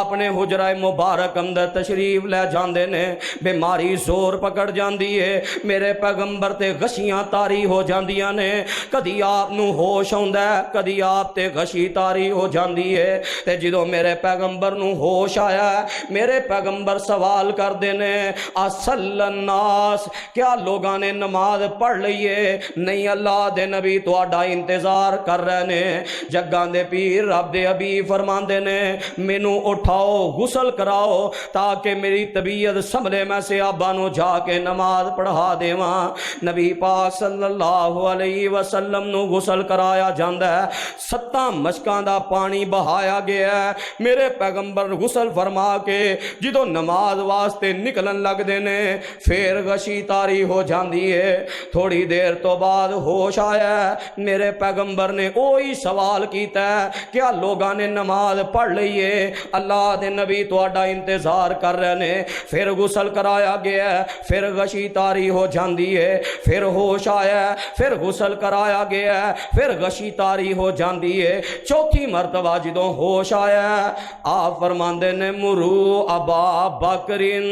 [SPEAKER 1] اپنے حجرہ مبارک اندر تشریف لے جاندے نے۔ بیماری زور پکڑ جاندی ہے، میرے پیغمبر تے غشیاں تاری ہو جاندیاں نے، کدی آپ نو ہوش ہوندا ہے کدی آپ تے غشی تاری ہو جاندی ہے تے جدوں میرے پیغمبر نو ہوش آیا ہے میرے پیغمبر سوال کر دینے اصل الناس کیا لوگاں نے نماز پڑھ لئیے؟ نہیں اللہ دے نبی تہاڈا انتظار کر رہے نے۔ جگاں دے پیر رب دے حبیب فرماندے نے مینوں اٹھاؤ غسل کراؤ تاکہ میری طبیعت سنبھلے میں صحابہ نو جا کے نماز پڑھا دیواں۔ نبی پاک صلی اللہ علیہ وسلم نو غسل کرایا جاندا ہے، 7 مشکاں دا پانی بہایا گیا ہے۔ میرے پیغمبر غسل فرما کے جدوں نماز واسطے نکلن لگ دے نے پھر غشی تاری ہو جاندی ہے۔ تھوڑی دیر تو بعد ہوش آیا ہے، میرے پیغمبر نے وہی سوال کیتا ہے، کیا لوگاں نے نماز پڑھ لئی ہے؟ اللہ دے نبی تہاڈا انتظار کر رہے نے۔ پھر غسل کرایا گیا ہے، پھر غشی تاری ہو جاندی ہے، پھر ہوش آیا ہے، پھر غسل کرایا گیا ہے، پھر غشی تاری ہو جاندی ہے۔ چوتھی مرتبہ جدوں ہوش آیا ہے، آپ فرماندے نے مرو ابا بکرن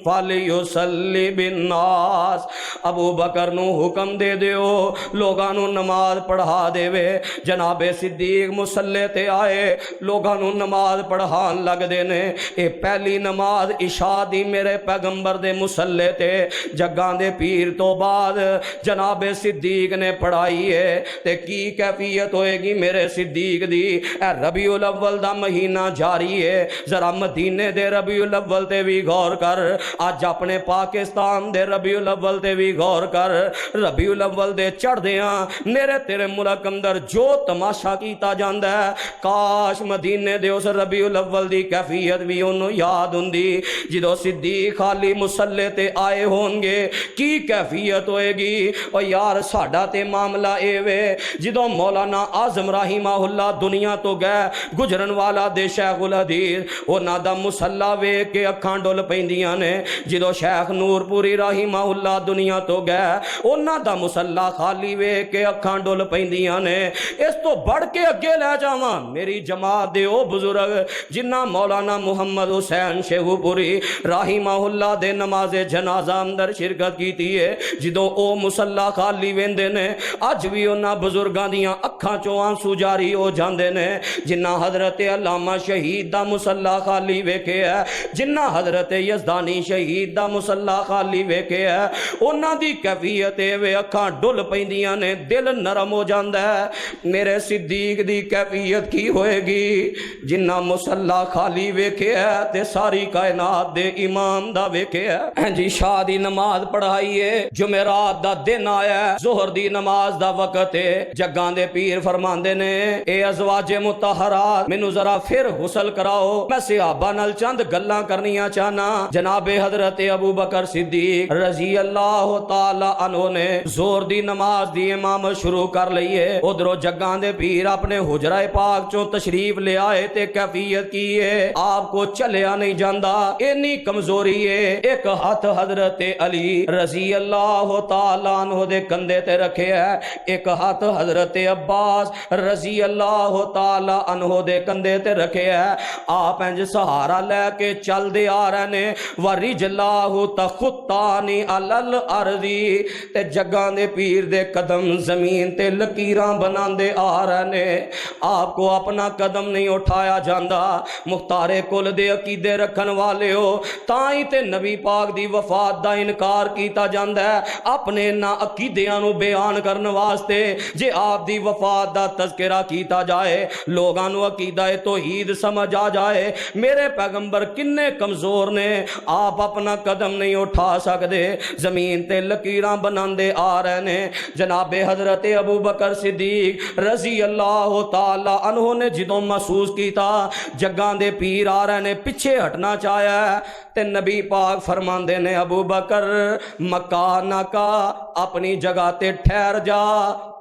[SPEAKER 1] فلیصلی بالناس، ابو بکر نو حکم دے دیو لوگاں نو نماز پڑھا دے وے۔ جناب صدیق مصلی تے آئے، لوگاں نو نماز پڑھان لگ دے نے۔ اے پہلی نماز عشاء دی میرے پیغمبر دے مصلی تے جگاں دے پیر تو بعد جناب صدیق نے پڑھائی ہے۔ تے کی کیفیت ہوئے گی میرے صدیق دی؟ اے ربیع الاول دا مہینہ جاری ہے، ذرا مدینے دے ربیع الاول تے بھی غور کر، اج اپنے پاکستان دے ربیع الاول تے بھی غور کر۔ ربیع الاول دے چڑھ دیاں میرے تیرے ملک اندر جو تماشا کیتا جاندا ہے، کاش مدینے دے اس ربیع الاول دی کیفیت بھی انہوں یاد ہوندی جدو صدیق خالی مصلی تے آئے ہون گے کی کیفیت ہوئے گی۔ اور یار ساڈا تے معاملہ اے وے جدو مولانا اعظم رحمہ اللہ دنیا تو گئے، گجرن والا دے شیخ الحدیث انہاں دا مصلی ویکھ کے اکھاں ڈل پیندیاں نے۔ جدو شیخ نور پوری رحمہ اللہ دنیا تو گئے، انہاں دا مصلی خالی ویکھ کے اکھاں ڈل پیندیاں نے۔ اس تو بڑھ کے اگے لے جاواں میری جماعت دے او بزرگ جنہ مولانا محمد حسین شیخو پوری رحمہ اللہ دے نماز جنازہ اندر شرکت کیتی ہے، جدو او مصلی خالی ویندے نے اج بھی انہاں بزرگاں دیاں اکھاں چوں آنسو جاری ہو جاندے نے۔ جنہ حضرت علامہ شہید دا مصلی خالی ویکھے ہے، جنہ حضرت یزدانی شہید دا مصلی خالی ویکھے ہے، انہاں دی کیفیت وے اکھاں ڈل پیندیاں نے، دل نرم ہو جاندا ہے۔ میرے صدیق دی کیفیت کی ہوئے گی جنہ مصلی خالی ویکھے ہے تے ساری کائنات دے امام دا ویکھے ہے۔ جی شاہ دی نماز پڑھائی ہے، جمعرات دا دن آیا ہے، ظہر دی نماز دا وقت ہے، جگاں دے پیر فرماندے نے اے ازواج مطہرات مینوں ذرا پھر غسل کراؤ، میں صحابہ نال چند گلاں کرنیاں چاہنا۔ جناب حضرت ابو بکر صدیق رضی اللہ تعالی عنہ نے ظہر دی نماز دی امامت شروع کر لئی ہے، ادھروں جگاں دے پیر اپنے حجرہ پاک چوں تشریف لے آئے تے کیفیت کی ہے آپ کو چلیا نہیں جاندا، اینی کمزوری ہے۔ ایک ہاتھ حضرت علی رضی اللہ تعالی عنہ دے کندھے تے رکھے ہے، ایک ہاتھ حضرت عباس رضی اللہ تعالی عنہ دے کندھے تے رکھے ہے۔ آپ انج سہارا لے کے چل دے آ رہے نے، ورجلاہ تخطانی علی الارض، تے جگاں دے پیر دے قدم زمین تے لکیراں بناندے آ رہے نے۔ آپ کو اپنا قدم نہیں اٹھایا جاندا۔ مختار کل دے عقیدے رکھن والے ہو تائیں تے نبی پاک دی وفات دا انکار کیتا جاندا ہے اپنے نا عقیدیاں نو بیان کرن واسطے۔ جے آپ دی وفات دا تذکرہ کیتا جائے لوگاں نو عقیدہ توحید سمجھ آ جائے۔ میرے پیغمبر کنے کمزور نے، آپ اپنا قدم نہیں اٹھا سکدے، زمین تے لکیراں بناندے آ رہے نے۔ جناب حضرت ابو بکر صدیق رضی اللہ تعالی عنہ نے جدوں محسوس کیتا جگاں دے پیر آ رہے نے، پیچھے ہٹنا چاہیا ہے تے نبی پاک فرماندے نے ابو بکر مکانہ کا اپنی جگہ تے ٹھہر جا،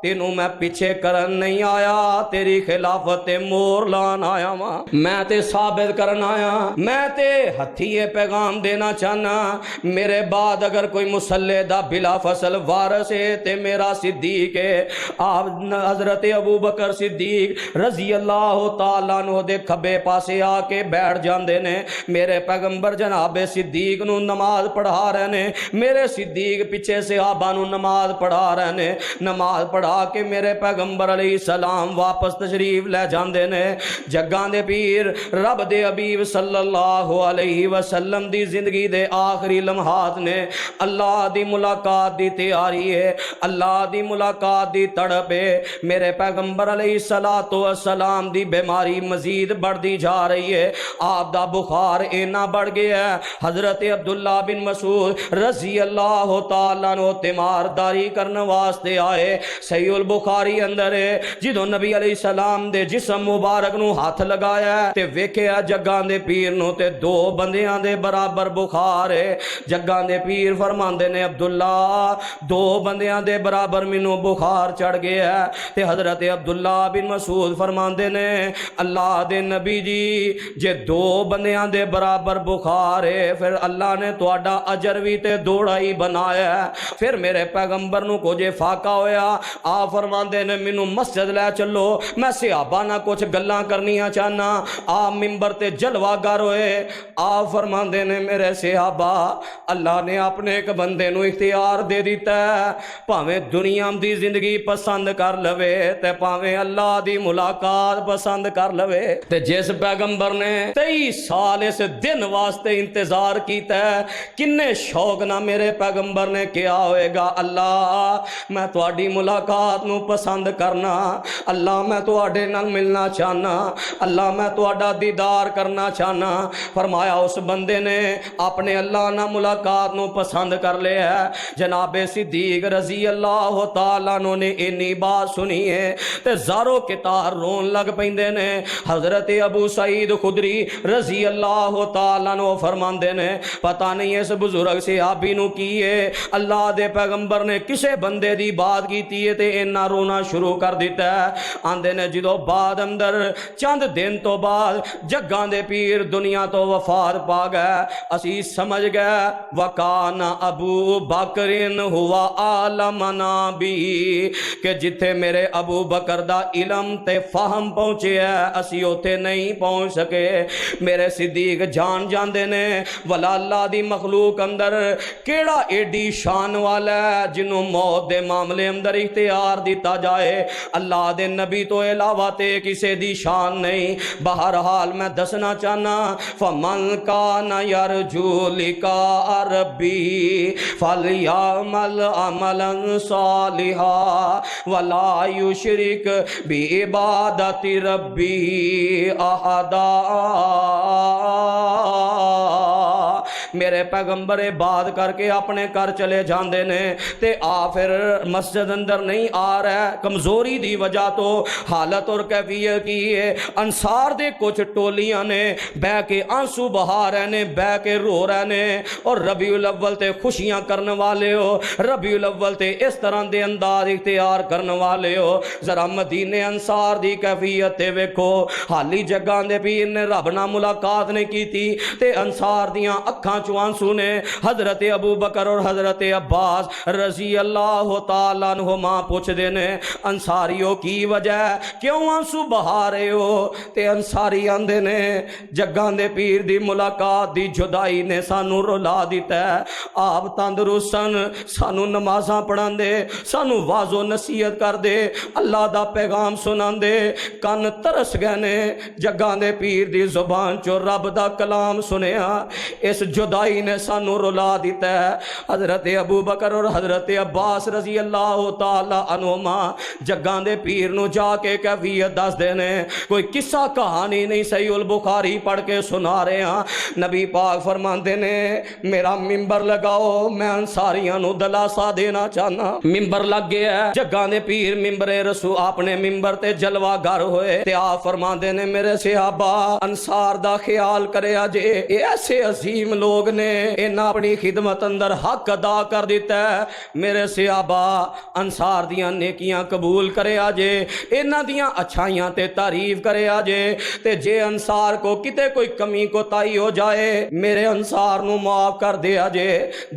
[SPEAKER 1] تینوں میں پیچھے کرن نہیں آیا، تیری خلافت مور لان آیا ہاں، میں تے ثابت کرن آیا، میں تے ہتھیے پیغام دینا چاہنا۔ میرے بعد اگر کوئی مصلی دا بلا فصل وارث ہے تے میرا صدیق ہے۔ آپ حضرت ابو بکر صدیق رضی اللہ تعالیٰ عنہ دے کھبے پاسے آ کے بیٹھ جاندے نے۔ میرے پیغمبر جناب صدیق نو نماز پڑھا رہے نے، میرے صدیق پیچھے صحابہ نو نماز پڑھا رہے نے. نماز پڑھا کے میرے پیغمبر علیہ السلام واپس تشریف لے جاندے نے. جگاں دے پیر رب دے حبیب صلی اللہ علیہ وسلم دی زندگی دے آخری لمحات نے. اللہ دی ملاقات دی تیاری ہے, اللہ دی ملاقات دی تڑپ ہے. میرے پیغمبر علیہ السلام دی بیماری مزید بڑھتی جا رہی ہے. آپ دا بخار اینا بڑھ گیا ہے. حضرت عبداللہ بن مسعود رضی اللہ تعالیٰ عنہ تیمارداری کرنے واسطے آئے. صحیح البخاری اندر ہے جدوں نبی علیہ السلام دے جسم مبارک نو ہاتھ لگایا تے ویکھیا جگاں دے پیر نو تے 2 بندیاں دے برابر بخار ہے. جگاں دے پیر فرماندے نے عبداللہ 2 بندیاں دے برابر مینوں بخار چڑھ گیا ہے. تے حضرت عبداللہ بن مسعود فرماندے نے اللہ دے نبی جی جے 2 بندیاں دے برابر بخار ہے پھر اللہ نے تہاڈا اجر بھی تے دوڑا ہی بنایا ہے. پھر میرے پیغمبر نو کو جے فاقہ ہویا آپ فرماندے نے مینوں مسجد لے چلو میں صحابہ نہ کچھ گلاں کرنیاں چاہنا. آپ منبر تے جلوہ گر ہوئے. آپ فرماندے نے میرے صحابہ اللہ نے اپنے ایک بندے نو اختیار دے دیتا ہے پاویں دنیا دی زندگی پسند کر لوے تے پاویں اللہ دی ملاقات پسند کر لوے. تے جس پیغمبر نے 23 سال اس دن واسطے انتظار کیتا ہے کنے شوق نہ میرے پیغمبر نے کیا ہوئے گا اللہ میں تواڈی ملاقات نو پسند کرنا, اللہ میں تواڈے نال ملنا چاہنا, اللہ میں تواڈا دیدار کرنا چاہنا. فرمایا اس بندے نے اپنے اللہ نہ ملاقات نو پسند کر لیا ہے. جناب صدیق رضی اللہ تعالیٰ عنہ نے انی بات سنی ہے تے زارو کتار رون لگ پیندے نے. حضرت ابو سعید خدری رضی اللہ تعالیٰ عنہ فرماندے نے پتہ نہیں اس بزرگ صحابی نو کیے اللہ دے پیغمبر نے کسے بندے دی بات کیتی ہے تے اینا رونا شروع کر دیتا ہے. آندے نے جدو بعد اندر چند دن تو بعد جگاں دے پیر دنیا تو وفات پا گئے. اسی سمجھ گئے وکان ابو بکرن ہوا عالمنا بھی کہ جتھے میرے ابو بکر دا علم تے فہم پہنچے ہے اسی اوتھے نہیں پہنچ سکے. میرے صدیق جان جاندے نے ولا اللہ دی مخلوق اندر کیڑا ایڈی شان والا ہے جنوں موت دے معاملے اندر اختیار دیتا جائے. اللہ دے نبی تو علاوہ تے کسے دی شان نہیں. بہرحال میں دسنا چاہنا فمن کان یرجو لقاء ربی فلیعمل عملا صالحا ولا یشرک بعبادت ربی احدا. میرے پیغمبر بات کر کے اپنے گھر چلے جاندے نے تے آ پھر مسجد اندر نہیں آ رہا کمزوری دی وجہ تو حالت اور کیفیت کی ہے. انصار دے کچھ ٹولیاں نے بہ کے آنسو بہا رہے نے بہ کے رو رہے نے اور ربیع الاول تے خوشیاں کرنے والے ہو ربیع الاول تے اس طرح دے انداز اختیار کرنے والے ہو. ذرا مدینے انصار دی کیفیت تے ویکھو حالی جگاں دے پیر نے رب نال ملاقات نہیں کیتی تے انصار دیاں اکھاں چوں آنسو نے. حضرت ابو بکر اور حضرت عباس رضی اللہ تعالیٰ عنہما پوچھ دے نے انصاریوں کی وجہ کیوں آنسو بہا رہے ہو تے انصاری آندے نے جگاں دے پیر دی ملاقات دی جدائی نے سانو رلا دیتا ہے. آپ تندرستن سانو نمازاں پڑھان دے سانو واز و نصیحت کر دے اللہ دا پیغام سنان دے کن ترس گئے نے جگاں دے پیر دی زبان چو رب دا کلام سنیا. اس جدائی نے سانو رلا دیتا ہے. حضرت ابو بکر اور حضرت عباس رضی اللہ تعالی عنہما جگاں دے پیر نو جا کے کیفیت دس دینے کوئی قصہ کہانی نہیں صحیح البخاری پڑھ کے سنا رہے ہیں. نبی پاک فرماندے نے میرا ممبر لگاؤ میں انصاریاں نو دلاسا دینا چاہنا. ممبر لگ گیا ہے جگاں دے پیر ممبر رسول اپنے ممبر تے جلوہ گر ہوئے تے آپ فرماندے نے میرے صحابہ انصار دا خیال کرے اجے ایسے عظیم لوگ نے انہاں اپنی خدمت اندر حق ادا کر دیتا ہے. میرے صحابہ انصار دیاں نیکیاں قبول کرے آجے انہاں دیاں اچھائیاں تے تعریف کرے آجے تے جے انصار کو کتے کوئی کمی کو تائی ہو جائے میرے انصار نو معاف کر دے آجے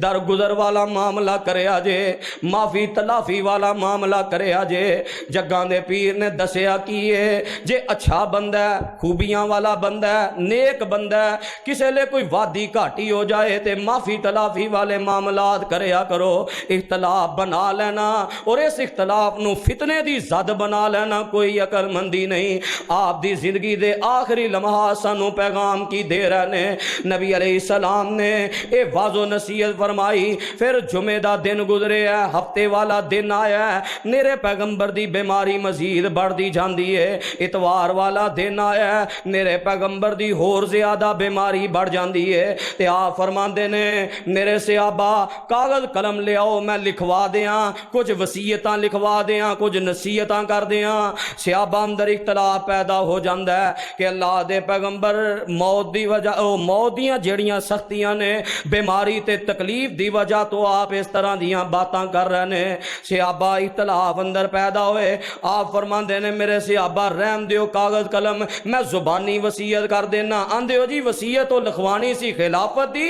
[SPEAKER 1] درگزر والا معاملہ کرے آجے معافی تلافی والا معاملہ کرے آجے. جگاں دے پیر نے دسیا کیے جے اچھا بندہ ہے خوبیاں والا بندہ ہے نیک بندہ ہے کسے لے کوئی وادی گھاٹی ناراضگی ہو جائے تے معافی تلافی والے معاملات کریا کرو، اختلاف بنا لینا اور اس اختلاف نو فتنے دی زد بنا لینا کوئی عقل مندی نہیں۔ آپ دی زندگی دے آخری لمحات سانو پیغام کی دے رہنے، نبی علیہ السلام نے اے واض و نصیحت فرمائی، پھر جمعہ دا دن گزرے ہے، ہفتے والا دن آیا ہے، میرے پیغمبر دی بیماری مزید بڑھ دی جاندی ہے، اتوار والا دن آیا ہے، میرے پیغمبر دی ہور زیادہ بیماری بڑھ جاندی ہے، تے آپ فرماندے نے میرے صحابہ کاغذ قلم لے آؤ، میں لکھوا دیاں، کچھ وصیتاں لکھوا دیاں، کچھ نصیحتاں کر دیاں۔ صحابہ اندر اختلاف پیدا ہو جاندا ہے کہ اللہ دے پیغمبر موت دی وجہ موت دیاں جڑیاں سختیاں نے، بیماری تے تکلیف دی وجہ تو آپ اس طرح دیاں باتاں کر رہے ہیں۔ صحابہ اختلاف اندر پیدا ہوئے، آپ فرماندے نے میرے صحابہ رحم دیو، کاغذ قلم میں زبانی وصیت کر دینا۔ آندے ہو جی وصیت تو لکھوانی سی خلافت دی،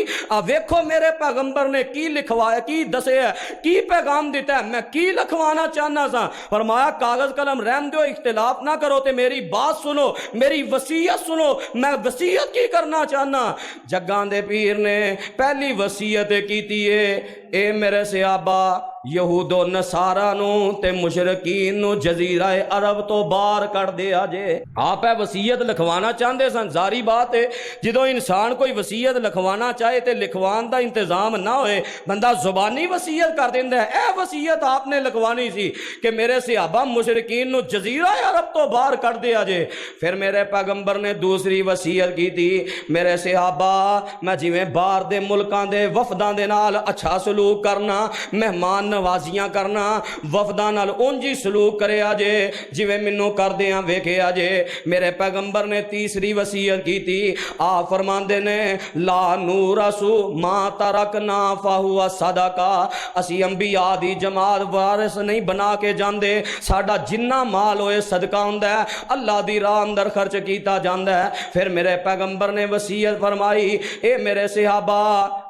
[SPEAKER 1] ویکھو میرے پیغمبر نے کی لکھوایا، کی دسے ہے، کی پیغام دیتا ہے، میں کی لکھوانا چاہنا سا۔ فرمایا کاغذ قلم رحم دیو، اختلاف نہ کرو تے میری بات سنو، میری وصیت سنو، میں وصیت کی کرنا چاہنا۔ جگاں دے پیر نے پہلی وصیت کیتی ہے، اے میرے صحابہ یہود و نصارا نو تے مشرکین نو جزیرہ عرب تو باہر کر دیا جے۔ آپ وصیت لکھوانا چاہندے سن، ظاہری بات ہے جدو انسان کوئی وصیت لکھوانا چاہے تے لکھوان دا انتظام نہ ہوئے بندہ زبانی وصیت کر دیندا ہے۔ اے وصیت آپ نے لکھوانی سی کہ میرے صحابہ مشرکین نو جزیرہ عرب تو باہر کر دیا جے۔ پھر میرے پیغمبر نے دوسری وصیت کی تھی، میرے صحابہ میں جویں باہر دے ملکاں دے وفداں دے نال اچھا سلوک کرنا، مہمان نوازیاں کرنا، وفداں نال اونجی سلوک کرے آجے جویں مینوں کردیاں ویکھے آجے۔ میرے پیغمبر نے تیسری وصیت کی تھی، آپ فرماندے نے لا نورثو ما ترکنا فہو صدقہ، اسی انبیاء دی جماعت وارث نہیں بنا کے جاندے، ساڈا جنہ مال ہوئے صدقہ ہوندا ہے، اللہ دی راہ اندر خرچ کیتا جاندا ہے۔ پھر میرے پیغمبر نے وصیت فرمائی، اے میرے صحابہ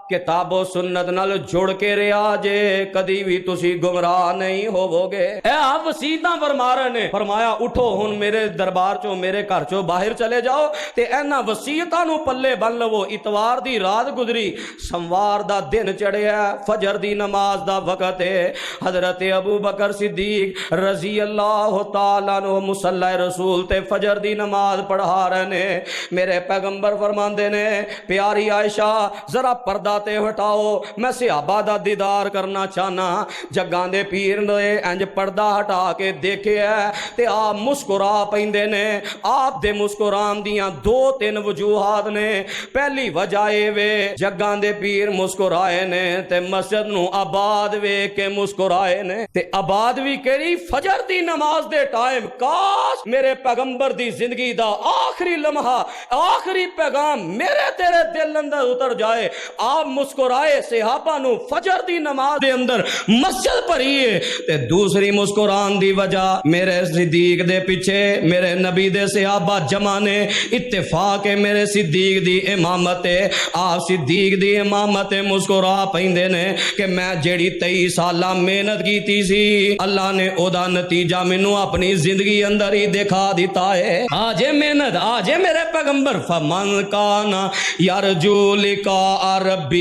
[SPEAKER 1] کتاب و سنت نال جڑ کے رہا جے، کدی بھی تسی گمراہ نہیں ہوو گے۔ اے آپ وصیتاں فرما رہے نے، فرمایا اٹھو ہن میرے دربار چوں میرے گھر چوں باہر چلے جاؤ تے اینا وصیتاں نو پلے بن لو۔ اتوار دی رات گزری، سوموار دا دن چڑھیا، فجر دی نماز دا وقت ہے، حضرت ابو بکر صدیق رضی اللہ تعالیٰ عنہ مصلی رسول تے فجر دی نماز پڑھا رہے نے۔ میرے پیغمبر فرماندے نے پیاری عائشہ ذرا پردہ تے ہٹاؤ، میں صحابہ دا دیدار کرنا چاہنا۔ جگاں دے پیر نے انج پردہ ہٹا کے دیکھے ہے تے آپ مسکرا پیندے نے۔ آپ دے مسکران دیاں دو تین وجوہات نے۔ پہلی وجہ اے وے جگاں دے پیر مسکرائے نے تے مسجد نو آباد ویکھ کے مسکرائے نے، تے آباد بھی کیڑی فجر دی نماز دے ٹائم۔ کاش میرے پیغمبر دی زندگی دا آخری لمحہ آخری پیغام میرے تیرے دل اندر اتر جائے۔ آپ مسکرائے، صحابہ نو فجر دی نماز دے اندر مسجد پڑھیے۔ تے دوسری مسکران دی وجہ میرے صدیق دے پیچھے میرے نبی دے صحابہ جمع نے اتفاق ہے میرے صدیق دی امامت ہے۔ آپ صدیق دی امامت مسکرا پیندے نے کہ میں جیڑی 23 سالہ محنت کیتی سی اللہ نے او دا نتیجہ مینوں اپنی زندگی اندر ہی دکھا دیتا ہے۔ آجے محنت، آجے میرے پیغمبر فمن کانا یرجو لقاء ربی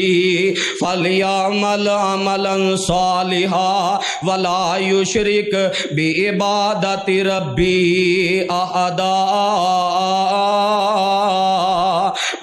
[SPEAKER 1] فلیعمل عملا صالحا ولا یشرک بعبادت ربی احدا۔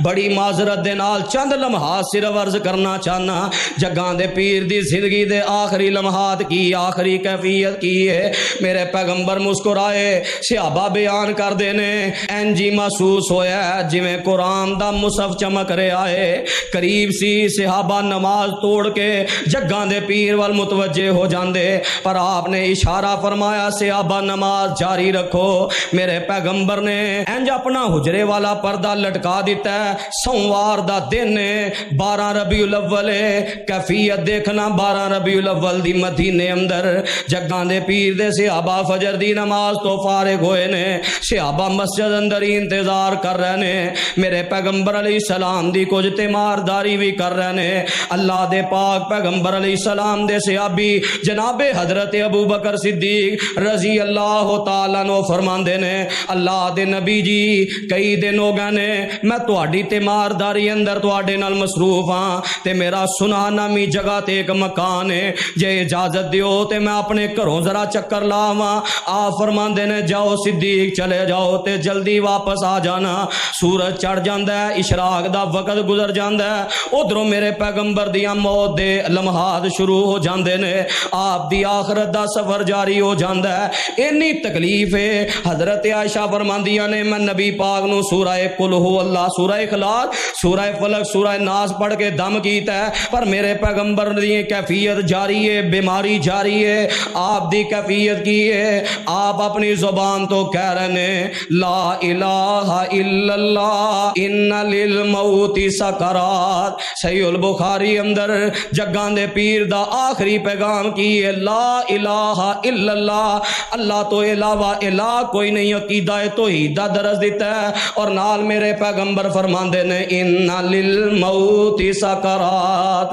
[SPEAKER 1] بڑی معذرت دے نال چند لمحات صرف عرض کرنا چاہنا، جگاں دے پیر دی زندگی دے آخری لمحات کی آخری کیفیت کی ہے۔ میرے پیغمبر مسکرائے، صحابہ بیان کر دینے انجی محسوس ہویا ہے جویں قرآن دا مصحف چمک رہا ہے۔ قریب سی صحابہ نماز توڑ کے جگاں دے پیر وال متوجہ ہو جاندے، پر آپ نے اشارہ فرمایا صحابہ نماز جاری رکھو۔ میرے پیغمبر نے انج اپنا حجرے والا پردہ لٹکا دیتا ہے۔ سوموار دا دن ہے، 12 ربیع الاول ہے، کیفیت دیکھنا 12 ربیع الاول دی مدینے اندر جگاں دے پیر دے صحابہ فجر دی نماز تو فارغ ہوئے نے، صحابہ مسجد اندر ہی انتظار کر رہے نے۔ میرے پیغمبر علیہ السلام دی کچھ تیمارداری بھی کر رہے نے۔ اللہ دے پاک پیغمبر علیہ السلام دے صحابی جناب حضرت ابو بکر صدیق رضی اللہ تعالیٰ عنہ فرماندے نے اللہ دے نبی جی کئی دن ہو گئے نے میں تہاڈی تیمارداری اندر تہاڈے نال مصروف ہاں تے میرا سنا نامی جگہ تے ایک مکان ہے، جے اجازت دیو تے میں اپنے گھروں ذرا چکر لاواں۔ آپ فرماندے نے جاؤ صدیق چلے جاؤ تے جلدی واپس آ جانا۔ سورج چڑھ جاندا ہے، اشراق دا وقت گزر جاندا ہے، ادھروں میرے پیغمبر دیاں موت دے لمحات شروع ہو جاندے نے، آپ دی آخرت دا سفر جاری ہو جاندا ہے۔ اینی تکلیف ہے، حضرت عائشہ فرماندیاں نے میں نبی پاک نو سورہ قل ہو اللہ، سورہ اخلاص، سورہ فلق، سورہ ناس پڑھ کے دم کیتا ہے، پر میرے پیغمبر دی کیفیت جاری ہے، بیماری جاری ہے۔ آپ دی کیفیت کی ہے، آپ اپنی زبان تو کہہ رہے ہیں لا الہ الا اللہ ان للموت سکرات۔ صحیح البخاری اندر جگاں دے پیر دا آخری پیغام کی ہے لا الہ الا اللہ، اللہ تو علاوہ الہ کوئی نہیں، عقیدہ توحید دا درس دیتا ہے۔ اور نال میرے پیغمبر فرماندے نے ان للموت سکرات،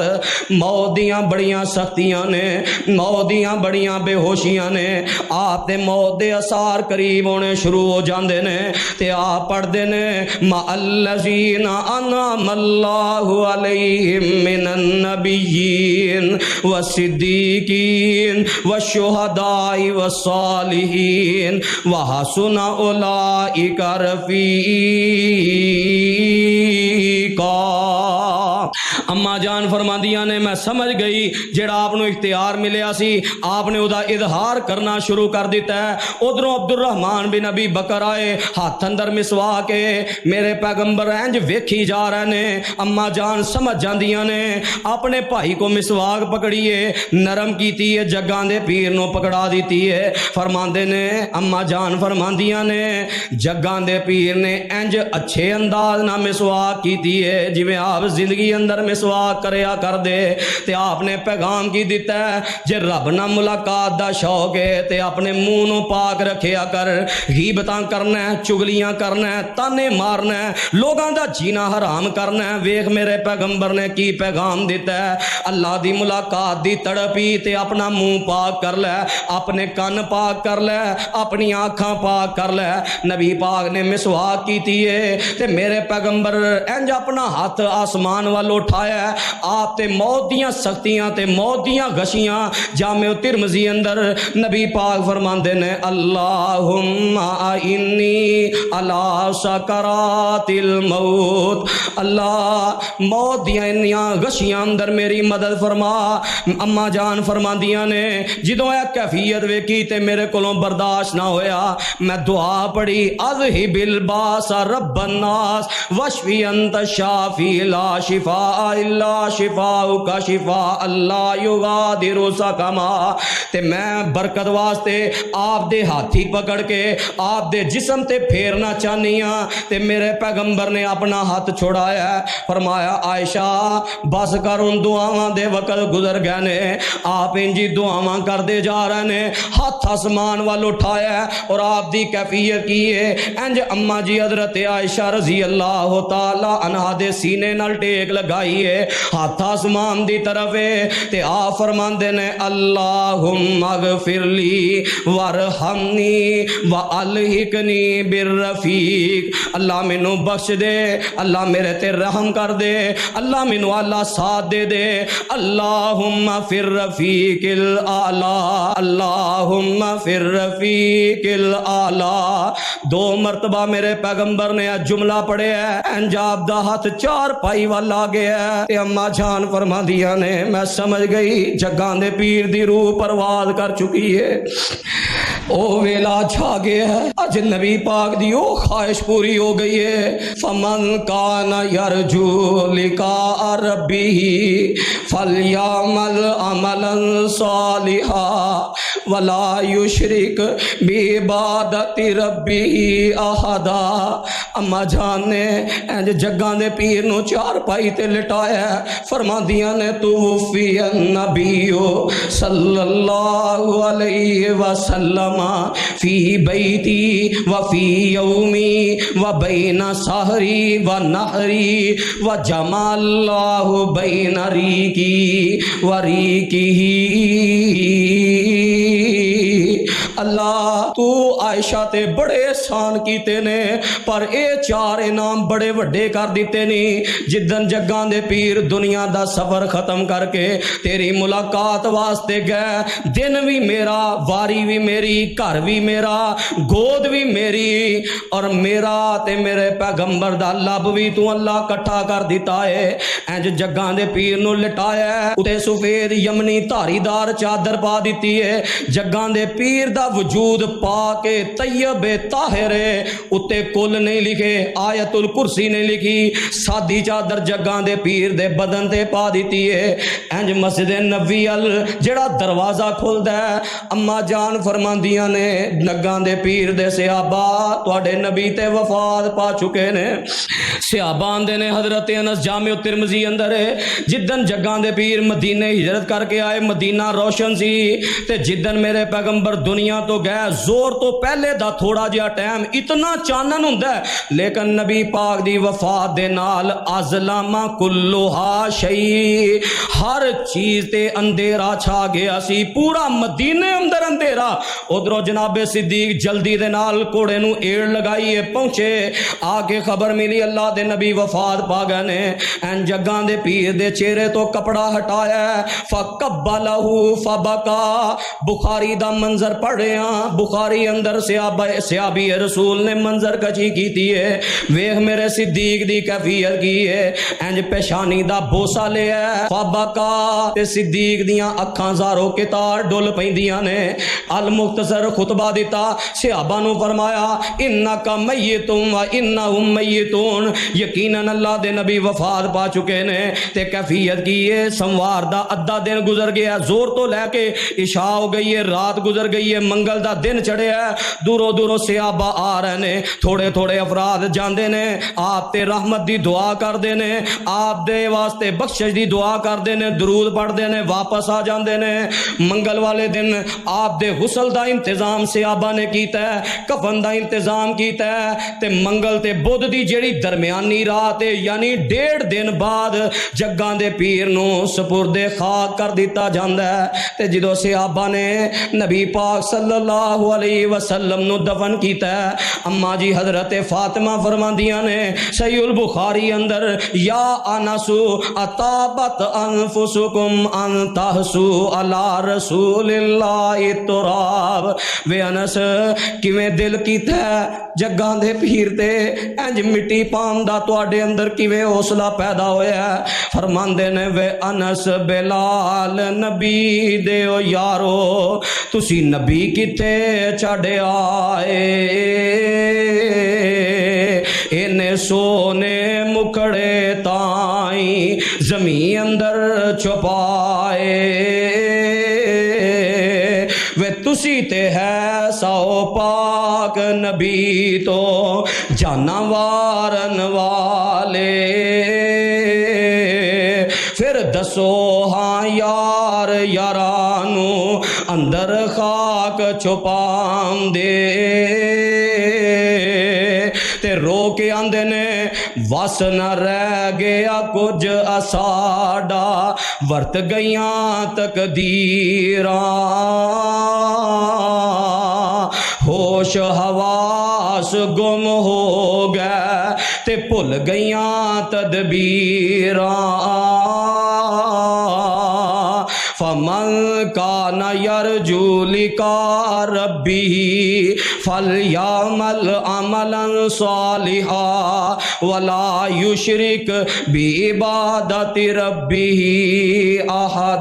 [SPEAKER 1] موت دیاں بڑیاں سختیاں نے، موت دیاں بڑیاں بے ہوشیاں نے۔ آپ تے موت دے اثار قریب ہونے شروع ہو جاندے نے تے آپ پڑھدے نے مع الذین انعم اللہ علیہم من النبیین والصدیقین والشہداء والصالحین وحسن اولئک رفیقا۔ اما جان فرماندیاں نے میں سمجھ گئی جڑا آپ نو اختیار ملیا سی آپ نے ادا اظہار کرنا شروع کر دیتا ہے۔ ادھروں عبد الرحمن بن ابی بکر آئے، ہاتھ اندر مسواک ہے، میرے پیغمبر انج ویکھی جا رہے نے۔ اما جان سمجھ جاندیاں نے، اپنے بھائی کو مسواک پکڑیے، نرم کیتی ہے، جگاں دے پیر نو پکڑا دیتی ہے۔ فرماندے نے اما جان فرماندیاں نے جگاں دے پیر نے انج اچھے انداز نہ مسواک کیتی ہے جویں آپ زندگی اندر مسواک کریا کر دے۔ تے آپ نے پیغام کی دیتا ہے جے رب نہ ملاقات دا شوق ہے تے اپنے منہ نو پاک رکھیا کر، غیبتاں کرنا ہے، چگلیاں کرنا ہے، تانے مارنا ہے، لوگاں دا جینا حرام کرنا ہے۔ ویکھ میرے پیغمبر نے کی پیغام دیتا ہے، اللہ دی ملاقات دی تڑپی تے اپنا منہ پاک کر لے، اپنے کان پاک کر لے، اپنی آنکھاں پاک کر لے۔ نبی پاک نے مسواک کیتی ہے تے میرے پیغمبر انج اپنا ہاتھ آسمان وال اٹھایا ہے، آپ تے موت دیاں سختیاں تے موت دیاں غشیاں جامع ترمذی اندر نبی پاک فرماندے نے اللہم انی علی سکرات الموت، اللہ موت دیاں انیاں غشیاں اندر میری مدد فرما۔ اما جان فرماندیاں نے جدوں اے کیفیت ویکھی تے میرے کولوں برداشت نہ ہویا، میں دعا پڑھی اذہب الباس رب الناس واشفی انت الشافی لا شفاء الا شفاؤک شفاء لا یغادر سقما۔ تے میں برکت واسطے آپ دے ہاتھی پکڑ کے آپ دے جسم تے پھیرنا چاہنی ہاں تے میرے پیغمبر نے اپنا ہاتھ چھوڑایا، فرمایا عائشہ بس کر، ان دعاواں دے وقت گزر گئے نے۔ آپ انجی دعاواں کر دے جا رہے نے، ہاتھ آسمان وال اٹھایا اور آپ دی کیفیت کی ہے انج اما جی حضرت عائشہ رضی اللہ تعالی عنہا دے سینے نال ٹیک لگائی ہے، ہاتھ آسمان دی طرف ہے تے آپ فرماندے نے اللہم اغفر لی وارحمنی والحقنی بالرفیق، اللہ مینوں بخش دے، اللہ میرے تے رحم کر دے، اللہ مینوں اللہ ساتھ دے دے، اللہم فی الرفیق الاعلی، اللہم فی الرفیق الاعلی۔ دو مرتبہ میرے پیغمبر نے جملہ پڑھے ہے، انجاب دا ہاتھ چار پائی والا گیا ہے تے اما جان فرما دیا نے میں سمجھ گئی جگاں دے پیر دی روح پرواز کر چکی ہے، او ویلا چھا گیا ہے، اج نبی پاک دی او خواہش پوری ہو گئی ہے۔ فمن کان یرجو لقاء ربہ فلیعمل عملا صالحا ولا یشرک بعبادت ربہ احدا۔ اما جان نے انج جگاں دے پیر نو چار پائی تے لٹایا، فرما دیاں نے توفی النبی صلی اللہ علیہ وسلم فی بیتی وفی یومی وبین سحری ونحری وجمع اللہ بین ریکی وریکی اللہ تو عائشہ تے بڑے احسان کیتے نے پر اے 4 انعام بڑے وڈے کر دیتے نہیں. جدن جگاں دے پیر دنیا دا سفر ختم کر کے تیری ملاقات واسطے گئے، دن بھی میرا، واری بھی میری، گھر بھی میرا، گود بھی میری، اور میرا تے میرے پیغمبر دا لب بھی تو اللہ کٹھا کر دیتا ہے. انج جگاں دے پیر نو لٹایا ہے، اتے سفید یمنی دھاری دار چادر پا دیتی ہے. جگاں دے پیر دا وجود پا کے طیب طاہر اتے کل نہیں لکھے، آیت الکرسی نہیں لکھی، سادی چادر جگاں دے پیر دے بدن تے پا دیتی ہے. انج مسجد نبوی ال جڑا دروازہ کھلدا ہے، اما جان فرماندیاں نے جگاں دے پیر دے صحابہ تواڈے نبی تے وفات پا چکے نے. صحابہ آندے نے حضرت انس جامع ترمذی اندر ہے، جدن جگاں دے پیر مدینے ہجرت کر کے آئے، مدینہ روشن سی تے جدن میرے پیغمبر دنیا تو گئے، زور تو پہلے دا تھوڑا جہا ٹائم اتنا چانن ہوندا ہے، لیکن نبی پاک دی وفات دے نال ازلامہ کلھا شیء، ہر چیز تے اندھیرا چھا گیا سی، پورا مدینے اندر اندھیرا. ادھروں جناب صدیق جلدی دے نال کوڑے نو ایڑ لگائیے پہنچے، آ کے خبر ملی اللہ دے نبی وفات پا گئے نے. این جگاں دے پیر دے چہرے تو کپڑا ہٹایا، فقبلہ فبکا. بخاری دا منظر پڑھ رہے ہیں، بخاری اندر صحابی رسول نے منظر کچی کیتی ہے. ویکھ میرے صدیق دی کیفیت کی ہے، انج پیشانی دا بوسا لیا فبکا تے صدیق دیاں اکھاں زارو کتار ڈل پیندیاں نے. المختصر خطبہ دیتا، صحابہ نو فرمایا انکا میتون و انہم میتون، یقیناً اللہ دے نبی وفات پا چکے نے. تے کیفیت کی ہے، سموار دا ادھا دن گزر گیا، زور تو لے کے عشاء ہو گئی ہے، رات گزر گئی ہے، منگل دا دن چڑھے ہے. دوروں دوروں صحابہ آ رہے نے، تھوڑے تھوڑے افراد جاندے نے، آپ تے رحمت دی دعا کر دے نے، آپ دے واسطے بخشش دی دعا کر دے نے، درود پڑھ دے نے، واپس آ جاندے نے. منگل والے دن آپ دے غسل دا انتظام صحابہ نے کیتا ہے، کفن دا انتظام کیتا ہے. تے منگل تے بدھ دی جیڑی درمیانی رات ہے، یعنی 1.5 دن بعد جگاں دے پیر نو سپرد خاک کر دیتا جاندا ہے. تے جدو صحابہ نے نبی پاک صلی اللہ علیہ وسلم نو دفن کیتا ہے، اما جی حضرت فاطمہ فرماندیاں نے صحیح البخاری اندر، یا انس اطابت انفسکم ان تحسو علی رسول اللہ التراب. وے انس کیویں دل کیتا ہے جگاں دے پیر تے انج مٹی پان دا تواڈے اندر کیویں حوصلہ پیدا ہویا ہے. فرماندے نے وے انس بلال نبی دے او یارو تسی نبی کتے چڑھے آئے، اینے سونے مکڑے تائیں زمین اندر چھپائے. وے تسی تے ہے سو پاک نبی تو جانوارن والے، پھر دسو ہاں یار یارانو اندر خاک چھپام دے. تے رو کے آندے نے وس نہ رہ گیا کچھ اساڈا، ورت گئیاں تقدیراں، ہوش حواس گم ہو گئے تے بھل گئیاں تدبیراں. فمن کان یرجو لقاء ربہ فلیعمل عملا صالحا ولا یشرک بعبادت ربہ احد.